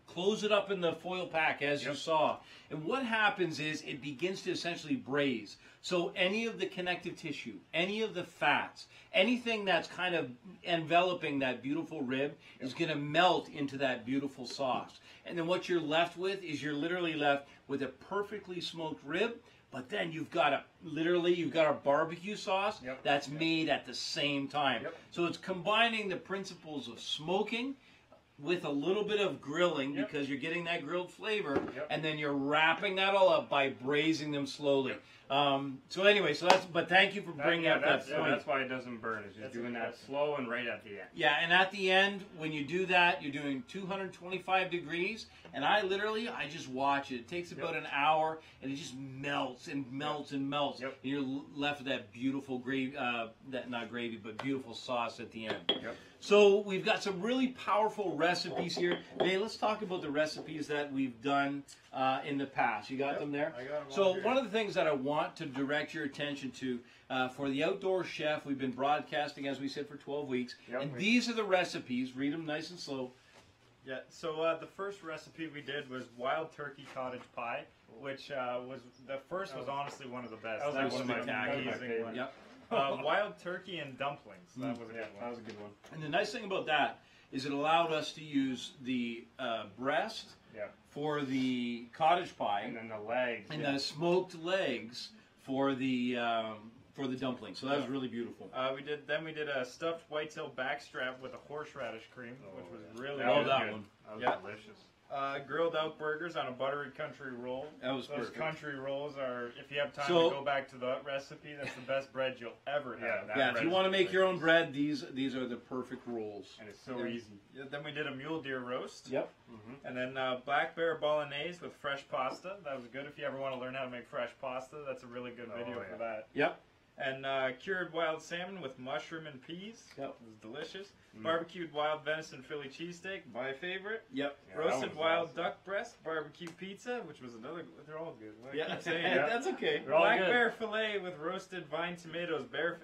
Speaker 1: close it up in the foil pack, as you saw. And what happens is it begins to essentially braise. So any of the connective tissue, any of the fats, anything that's kind of enveloping that beautiful rib is going to melt into that beautiful sauce. And then what you're left with is you're literally left with a perfectly smoked rib, but then you've got a barbecue sauce
Speaker 2: Yep.
Speaker 1: that's made at the same time.
Speaker 2: Yep.
Speaker 1: So it's combining the principles of smoking with a little bit of grilling
Speaker 2: Yep.
Speaker 1: because you're getting that grilled flavor,
Speaker 2: Yep.
Speaker 1: and then you're wrapping that all up by braising them slowly. So anyway, but thank you for bringing up that point.
Speaker 3: That's why it doesn't burn. It's just doing that slow and right at the end.
Speaker 1: Yeah, and at the end, when you do that, you're doing 225 degrees, and I just watch it. It takes about an hour, and it just melts and melts and melts.
Speaker 2: Yep.
Speaker 1: And you're left with that beautiful gravy, not gravy, but beautiful sauce at the end.
Speaker 2: Yep.
Speaker 1: So we've got some really powerful recipes here. Hey, let's talk about the recipes that we've done in the past. You got them there?
Speaker 2: I got 'em
Speaker 1: So
Speaker 2: all here.
Speaker 1: one of the things that I want to direct your attention to, for the Outdoor Chef, we've been broadcasting, as we said, for 12 weeks.
Speaker 2: Yep.
Speaker 1: And these are the recipes. Read them nice and slow.
Speaker 3: Yeah, so the first recipe we did was wild turkey cottage pie, which was honestly one of the best.
Speaker 2: That was
Speaker 3: one of my
Speaker 2: spectacular.
Speaker 3: amazing ones.
Speaker 1: Yep.
Speaker 3: Wild turkey and dumplings. That was a good one.
Speaker 2: That was a good one.
Speaker 1: And the nice thing about that is it allowed us to use the breast
Speaker 2: Yeah.
Speaker 1: for the cottage pie
Speaker 2: And then the legs.
Speaker 1: and the smoked legs for the dumpling. So that was really beautiful.
Speaker 3: We did a stuffed whitetail backstrap with a horseradish cream, which was really
Speaker 2: That
Speaker 1: Love
Speaker 2: was
Speaker 3: good.
Speaker 1: that
Speaker 2: good.
Speaker 1: one.
Speaker 2: That was
Speaker 3: Yeah.
Speaker 2: delicious.
Speaker 3: Grilled out burgers on a buttery country roll.
Speaker 1: That was
Speaker 3: Those
Speaker 1: perfect.
Speaker 3: country rolls are, if you have time
Speaker 1: So-
Speaker 3: to go back to that recipe, that's the best bread you'll ever
Speaker 2: Yeah,
Speaker 3: have.
Speaker 2: that
Speaker 1: Yeah, if
Speaker 2: bread
Speaker 1: you
Speaker 2: is
Speaker 1: want to make your own
Speaker 2: delicious.
Speaker 1: bread, these are the perfect rolls.
Speaker 2: And it's so
Speaker 1: Yeah.
Speaker 2: easy.
Speaker 3: Yeah, then we did a mule deer roast.
Speaker 1: Yep.
Speaker 3: And then black bear bolognese with fresh pasta. That was good if you ever want to learn how to make fresh pasta. That's a really good video
Speaker 2: yeah.
Speaker 3: for that.
Speaker 1: Yep.
Speaker 3: And cured wild salmon with mushroom and peas.
Speaker 1: Yep.
Speaker 3: It was delicious. Barbecued wild venison Philly cheesesteak, my favorite.
Speaker 1: Yep.
Speaker 2: Yeah, that
Speaker 3: Roasted
Speaker 2: was
Speaker 3: wild
Speaker 2: awesome.
Speaker 3: duck breast, barbecue pizza, which was another. They're all good. What
Speaker 1: Yeah,
Speaker 3: can I say?
Speaker 2: Yeah.
Speaker 1: that's okay.
Speaker 2: They're all
Speaker 3: Black
Speaker 2: good.
Speaker 3: bear fillet with roasted vine tomatoes, bear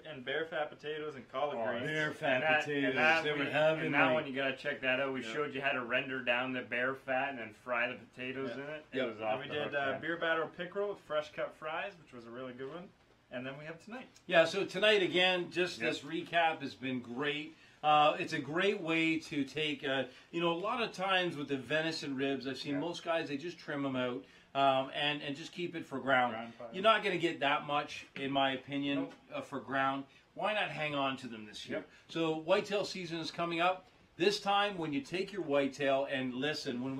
Speaker 3: fat potatoes, and collard
Speaker 2: Oh,
Speaker 3: greens.
Speaker 1: Bear
Speaker 2: And
Speaker 1: fat
Speaker 2: that,
Speaker 1: potatoes.
Speaker 2: and that,
Speaker 1: They were
Speaker 2: we-
Speaker 1: heavenly.
Speaker 2: and that one you gotta check that out. We
Speaker 3: Yeah.
Speaker 2: showed you how to render down the bear fat and then fry the potatoes in it.
Speaker 1: Yep.
Speaker 2: It was
Speaker 3: And
Speaker 2: off
Speaker 3: we
Speaker 2: the
Speaker 3: did
Speaker 2: hook, man.
Speaker 3: beer batter pickerel with fresh cut fries, which was a really good one. And then we have tonight.
Speaker 1: Yeah, so tonight, again, just
Speaker 2: Yep.
Speaker 1: this recap has been great. It's a great way to take, a lot of times with the venison ribs, I've seen
Speaker 2: Yeah.
Speaker 1: most guys, they just trim them out and just keep it for ground.
Speaker 3: Ground fire.
Speaker 1: You're not going to get that much, in my opinion, for ground. Why not hang on to them this year?
Speaker 2: Yep.
Speaker 1: So whitetail season is coming up. This time, when you take your whitetail, and listen, when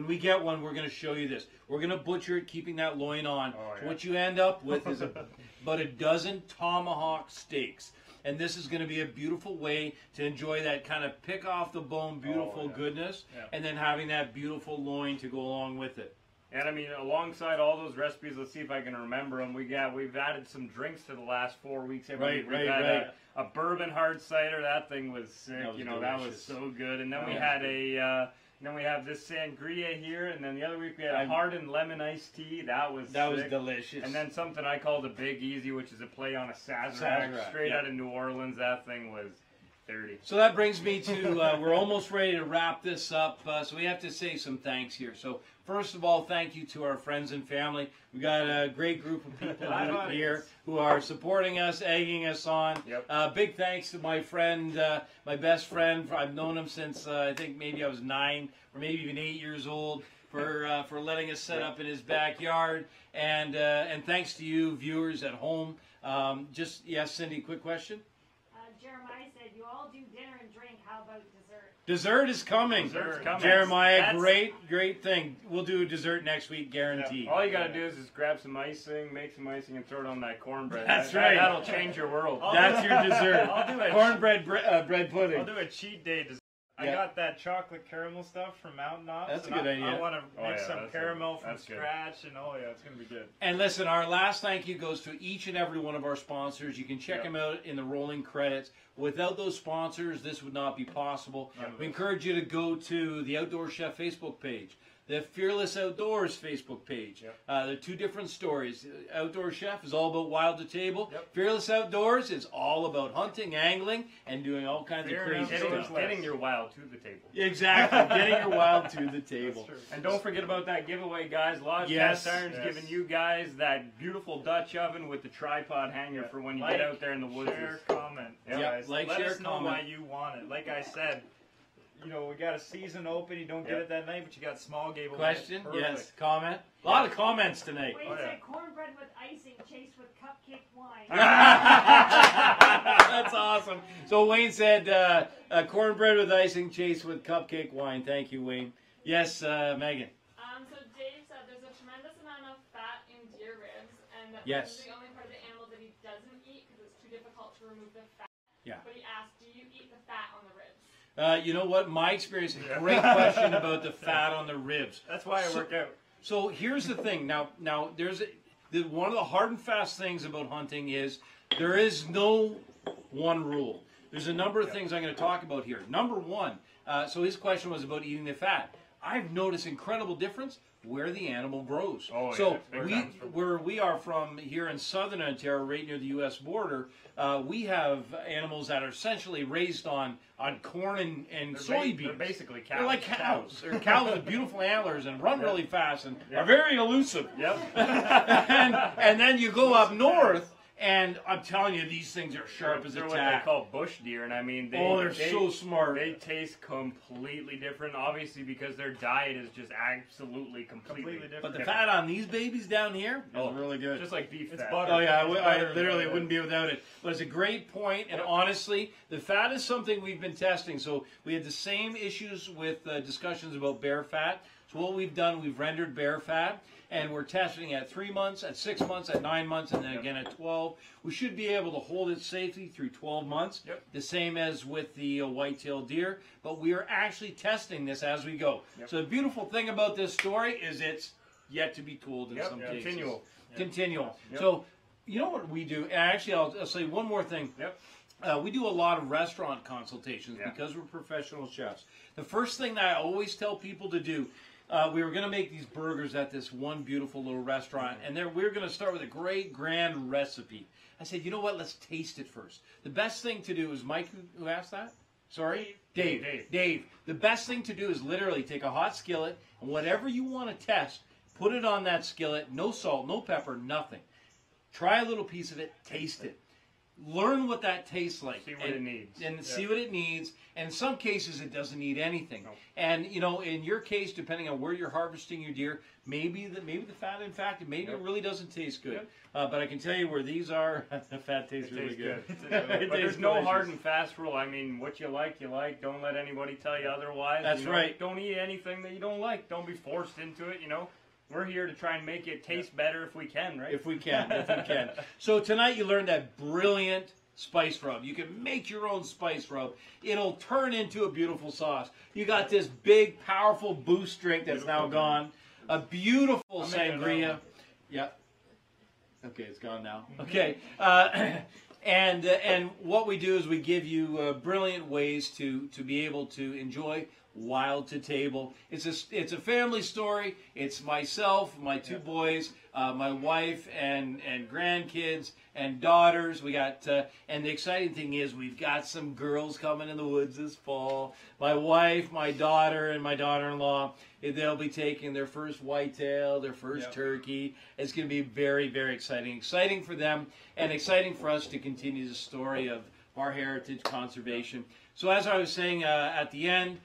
Speaker 1: we get one, we're going to show you this. We're going to butcher it, keeping that loin on.
Speaker 2: Oh, yeah.
Speaker 1: What you end up with is about a dozen tomahawk steaks. And this is going to be a beautiful way to enjoy that kind of pick off the bone, beautiful
Speaker 2: Oh, yeah.
Speaker 1: goodness,
Speaker 2: Yeah.
Speaker 1: and then having that beautiful loin to go along with it.
Speaker 2: And I mean, alongside all those recipes, let's see if I can remember them. We've added some drinks to the last 4 weeks.
Speaker 1: Right,
Speaker 2: We've
Speaker 1: right,
Speaker 2: had
Speaker 1: right.
Speaker 2: A bourbon hard cider. That thing was sick.
Speaker 1: That was
Speaker 2: that was
Speaker 1: delicious.
Speaker 2: so good. And then we
Speaker 1: Yeah.
Speaker 2: had then we have this sangria here. And then the other week we had a hardened lemon iced tea. That was sick.
Speaker 1: delicious.
Speaker 2: And then something I called a Big Easy, which is a play on a Sazerac,
Speaker 1: Sazerac,
Speaker 2: straight
Speaker 1: yeah.
Speaker 2: out of New Orleans. That thing was dirty.
Speaker 1: So that brings me to, we're almost ready to wrap this up, so we have to say some thanks here. So first of all, thank you to our friends and family. We got a great group of people out here who are supporting us, egging us on.
Speaker 2: Yep.
Speaker 1: Big thanks to my friend, my best friend. I've known him since I think maybe I was 9 or maybe even 8 years old. For letting us set up in his backyard, and thanks to you viewers at home. Yes, Cindy, quick question.
Speaker 7: Jeremiah said, you all do dinner and drink. How about dessert?
Speaker 1: Dessert is coming.
Speaker 2: Dessert's coming.
Speaker 1: Jeremiah,
Speaker 2: That's-
Speaker 1: great thing. We'll do a dessert next week, guaranteed.
Speaker 2: All you gotta do is just grab some icing, make some icing, and throw it on that cornbread.
Speaker 1: That's right.
Speaker 2: That'll change your world.
Speaker 1: That's your dessert.
Speaker 3: I'll do it.
Speaker 1: Cornbread bread pudding.
Speaker 3: I'll do a cheat day dessert. I
Speaker 1: Yeah.
Speaker 3: got that chocolate caramel stuff from Mountain Ops.
Speaker 1: That's a
Speaker 3: and
Speaker 1: good idea.
Speaker 3: I want to
Speaker 2: Oh,
Speaker 3: make
Speaker 2: yeah,
Speaker 3: some
Speaker 2: that's
Speaker 3: caramel
Speaker 2: good.
Speaker 3: from
Speaker 2: That's good.
Speaker 3: scratch, and it's gonna be good.
Speaker 1: And listen, our last thank you goes to each and every one of our sponsors. You can check them out in the rolling credits. Without those sponsors, this would not be possible. We encourage you to go to the Outdoor Chef Facebook page, the Fearless Outdoors Facebook page. They're two different stories. Outdoor Chef is all about wild to table. Fearless Outdoors is all about hunting, angling, and doing all kinds of crazy stuff.
Speaker 2: Getting your wild to the table.
Speaker 1: Exactly, getting your wild to the table.
Speaker 2: And don't forget about that giveaway, guys. Lodge
Speaker 1: Yes.
Speaker 2: Cast Iron's giving you guys that beautiful Dutch oven with the tripod hanger for when you
Speaker 3: Like,
Speaker 2: get out there in the woods.
Speaker 3: Share, comment,
Speaker 2: Yep.
Speaker 3: guys.
Speaker 1: Like,
Speaker 3: Let
Speaker 1: share,
Speaker 3: us know
Speaker 1: comment.
Speaker 3: why you want it. Like I said, you know, we got a season open. You don't get it that night, but you got small game.
Speaker 1: Question?
Speaker 3: Perfect.
Speaker 1: Yes. Comment? A lot of comments tonight.
Speaker 7: Wayne
Speaker 3: Oh, yeah.
Speaker 7: said cornbread with icing chased with cupcake wine.
Speaker 1: That's awesome. So Wayne said cornbread with icing chased with cupcake wine. Thank you, Wayne. Yes, Megan.
Speaker 5: So Dave said there's a tremendous amount of fat in deer ribs, and that
Speaker 1: Yes.
Speaker 5: this is the only part of the animal that he doesn't eat because it's too difficult to remove the fat.
Speaker 1: Yeah.
Speaker 5: But he asked, do you eat the fat on the ribs?
Speaker 1: You know what? My experience, great question about the fat on the ribs.
Speaker 3: That's why I work out.
Speaker 1: So here's the thing. Now there's one of the hard and fast things about hunting is there is no one rule. There's a number of things I'm going to talk about here. Number one, so his question was about eating the fat. I've noticed incredible difference where the animal grows.
Speaker 3: Oh, yeah.
Speaker 1: So
Speaker 3: Big time.
Speaker 1: where we are from here in southern Ontario, right near the U.S. border, we have animals that are essentially raised on corn and soybeans.
Speaker 3: They're basically cows.
Speaker 1: They're like cows. They're cows with beautiful antlers and run really fast and are very elusive.
Speaker 3: Yep.
Speaker 1: and then you go up north, and I'm telling you, these things are sharp as a
Speaker 3: They're what
Speaker 1: tack.
Speaker 3: they call bush deer, and I mean,
Speaker 1: They're so smart.
Speaker 3: They taste completely different, obviously, because their diet is just absolutely completely different.
Speaker 1: But the fat on these babies down here is really good.
Speaker 3: Just like beef
Speaker 2: It's
Speaker 3: fat.
Speaker 2: butter.
Speaker 1: Oh yeah, I
Speaker 2: Butter,
Speaker 1: literally
Speaker 2: yeah.
Speaker 1: wouldn't be without it. But it's a great point, and honestly, the fat is something we've been testing. So we had the same issues with discussions about bear fat. So what we've done, we've rendered bear fat, and we're testing at 3 months, at 6 months, at 9 months, and then again at 12. We should be able to hold it safely through 12 months, the same as with the white-tailed deer. But we are actually testing this as we go. So the beautiful thing about this story is it's yet to be told in some cases.
Speaker 3: Continual.
Speaker 1: Continual. So, you know what we do? And actually, I'll say one more thing. We do a lot of restaurant consultations because we're professional chefs. The first thing that I always tell people to do, we were going to make these burgers at this one beautiful little restaurant, and we were going to start with a great grand recipe. I said, you know what? Let's taste it first. The best thing to do is, Mike, who asked that? Sorry? Dave. The best thing to do is literally take a hot skillet, and whatever you want to test, put it on that skillet. No salt, no pepper, nothing. Try a little piece of it, taste it. Learn what that tastes like.
Speaker 3: See what it needs.
Speaker 1: And see what it needs. And in some cases, it doesn't need anything. And, you know, in your case, depending on where you're harvesting your deer, maybe the fat, in fact, maybe it really doesn't taste good. But I can tell you where these are, the fat tastes really good.
Speaker 3: But there's no hard and fast rule. I mean, what you like, you like. Don't let anybody tell you otherwise.
Speaker 1: That's right.
Speaker 3: Don't eat anything that you don't like. Don't be forced into it, you know. We're here to try and make it taste better if we can, right?
Speaker 1: If we can. So tonight you learned that brilliant spice rub. You can make your own spice rub. It'll turn into a beautiful sauce. You got this big, powerful boost drink that's now gone. A beautiful sangria. Yeah. Okay, it's gone now. Okay. And what we do is we give you brilliant ways to be able to enjoy Wild to Table. It's a family story. It's myself, my two boys, my wife, and grandkids and daughters. We got and the exciting thing is we've got some girls coming in the woods this fall. My wife, my daughter, and my daughter-in-law. They'll be taking their first whitetail, their first turkey. It's going to be very, very exciting. Exciting for them, and exciting for us to continue the story of our heritage conservation. So as I was saying at the end,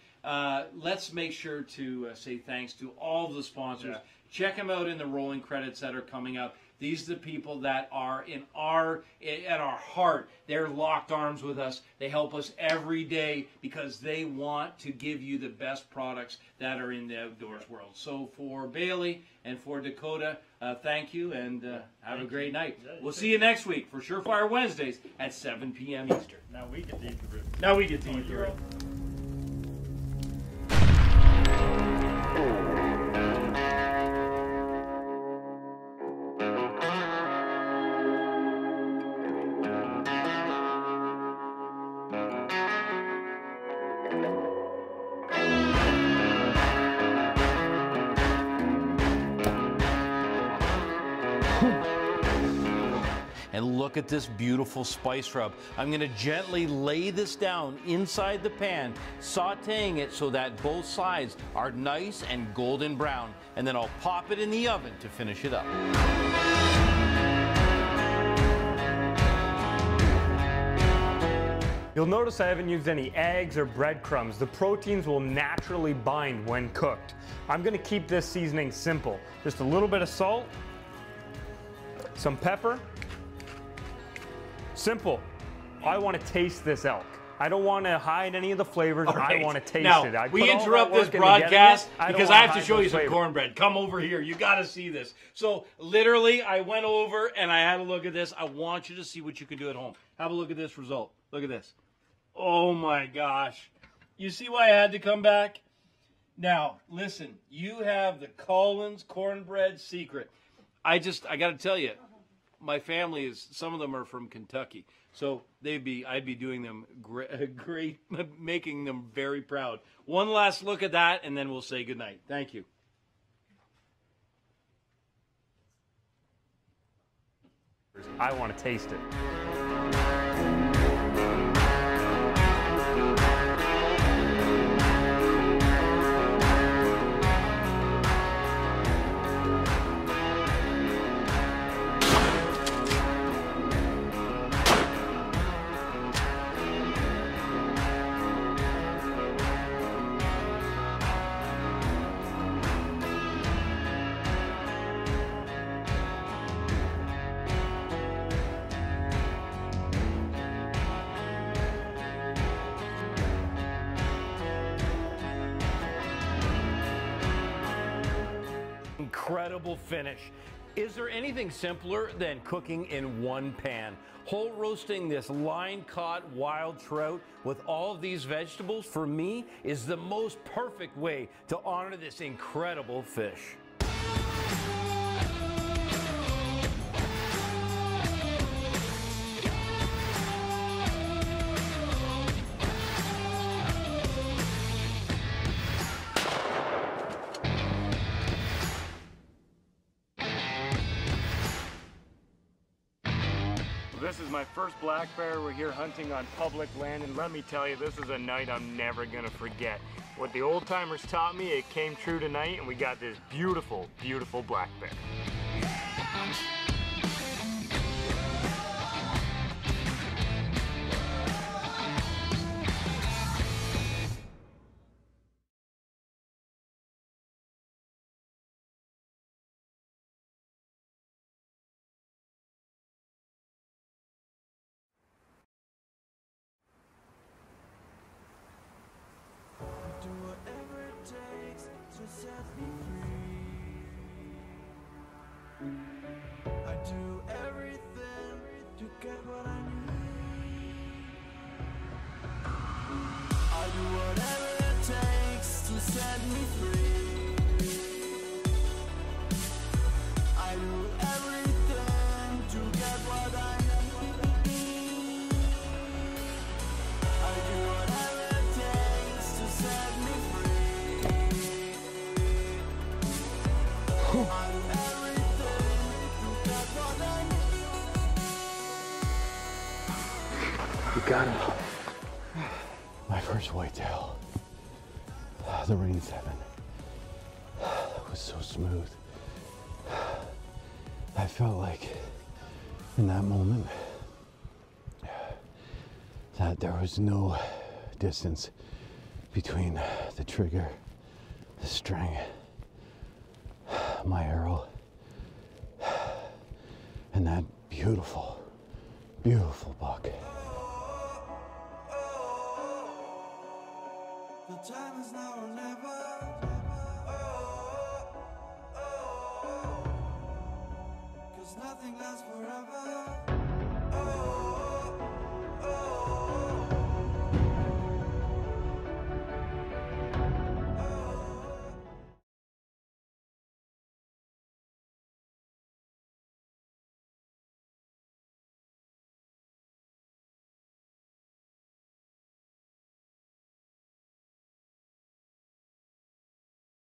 Speaker 1: let's make sure to say thanks to all of the sponsors. Check them out in the rolling credits that are coming up. These are the people that are at our heart. They're locked arms with us. They help us every day because they want to give you the best products that are in the outdoors world. So for Bailey and for Dakota, thank you, and have a great night. We'll see you next week for Surefire Wednesdays at 7 p.m. Eastern.
Speaker 3: Now we get to eat the ribs.
Speaker 1: Now we get to eat the ribs. And look at this beautiful spice rub. I'm going to gently lay this down inside the pan, sauteing it so that both sides are nice and golden brown. And then I'll pop it in the oven to finish it up.
Speaker 9: You'll notice I haven't used any eggs or breadcrumbs. The proteins will naturally bind when cooked. I'm gonna keep this seasoning simple. Just a little bit of salt, some pepper. Simple. I want to taste this elk. I don't want to hide any of the flavors.
Speaker 1: Right.
Speaker 9: I want to taste
Speaker 1: now,
Speaker 9: it. I
Speaker 1: we
Speaker 9: put all
Speaker 1: interrupt
Speaker 9: that
Speaker 1: this
Speaker 9: work into getting
Speaker 1: broadcast
Speaker 9: it. I don't
Speaker 1: because
Speaker 9: wanna
Speaker 1: I have to
Speaker 9: hide
Speaker 1: show
Speaker 9: those
Speaker 1: you some
Speaker 9: flavors.
Speaker 1: cornbread. Come over here. You got to see this. So literally, I went over and I had a look at this. I want you to see what you can do at home. Have a look at this result. Look at this. Oh my gosh. You see why I had to come back? Now, listen. You have the Collins cornbread secret. I got to tell you, my family is, some of them are from Kentucky. So I'd be doing them great, making them very proud. One last look at that, and then we'll say goodnight. Thank you.
Speaker 9: I want to taste it.
Speaker 1: Incredible finish. Is there anything simpler than cooking in one pan? Whole roasting this line-caught wild trout with all of these vegetables, for me, is the most perfect way to honor this incredible fish.
Speaker 3: This is my first black bear. We're here hunting on public land, and let me tell you, this is a night I'm never gonna forget. What the old timers taught me, it came true tonight, and we got this beautiful, beautiful black bear.
Speaker 6: Do whatever it takes to set me free. I do everything to get what I need. I do whatever it takes to set me free. I do everything to get what I need. I do whatever it takes to set me free. I do everything to get what I need.
Speaker 4: We got him. My first whitetail. The Range 7. That was so smooth. I felt like in that moment that there was no distance between the trigger, the string, my arrow, and that beautiful, beautiful buck.
Speaker 6: The time is now or never. Cause nothing lasts forever.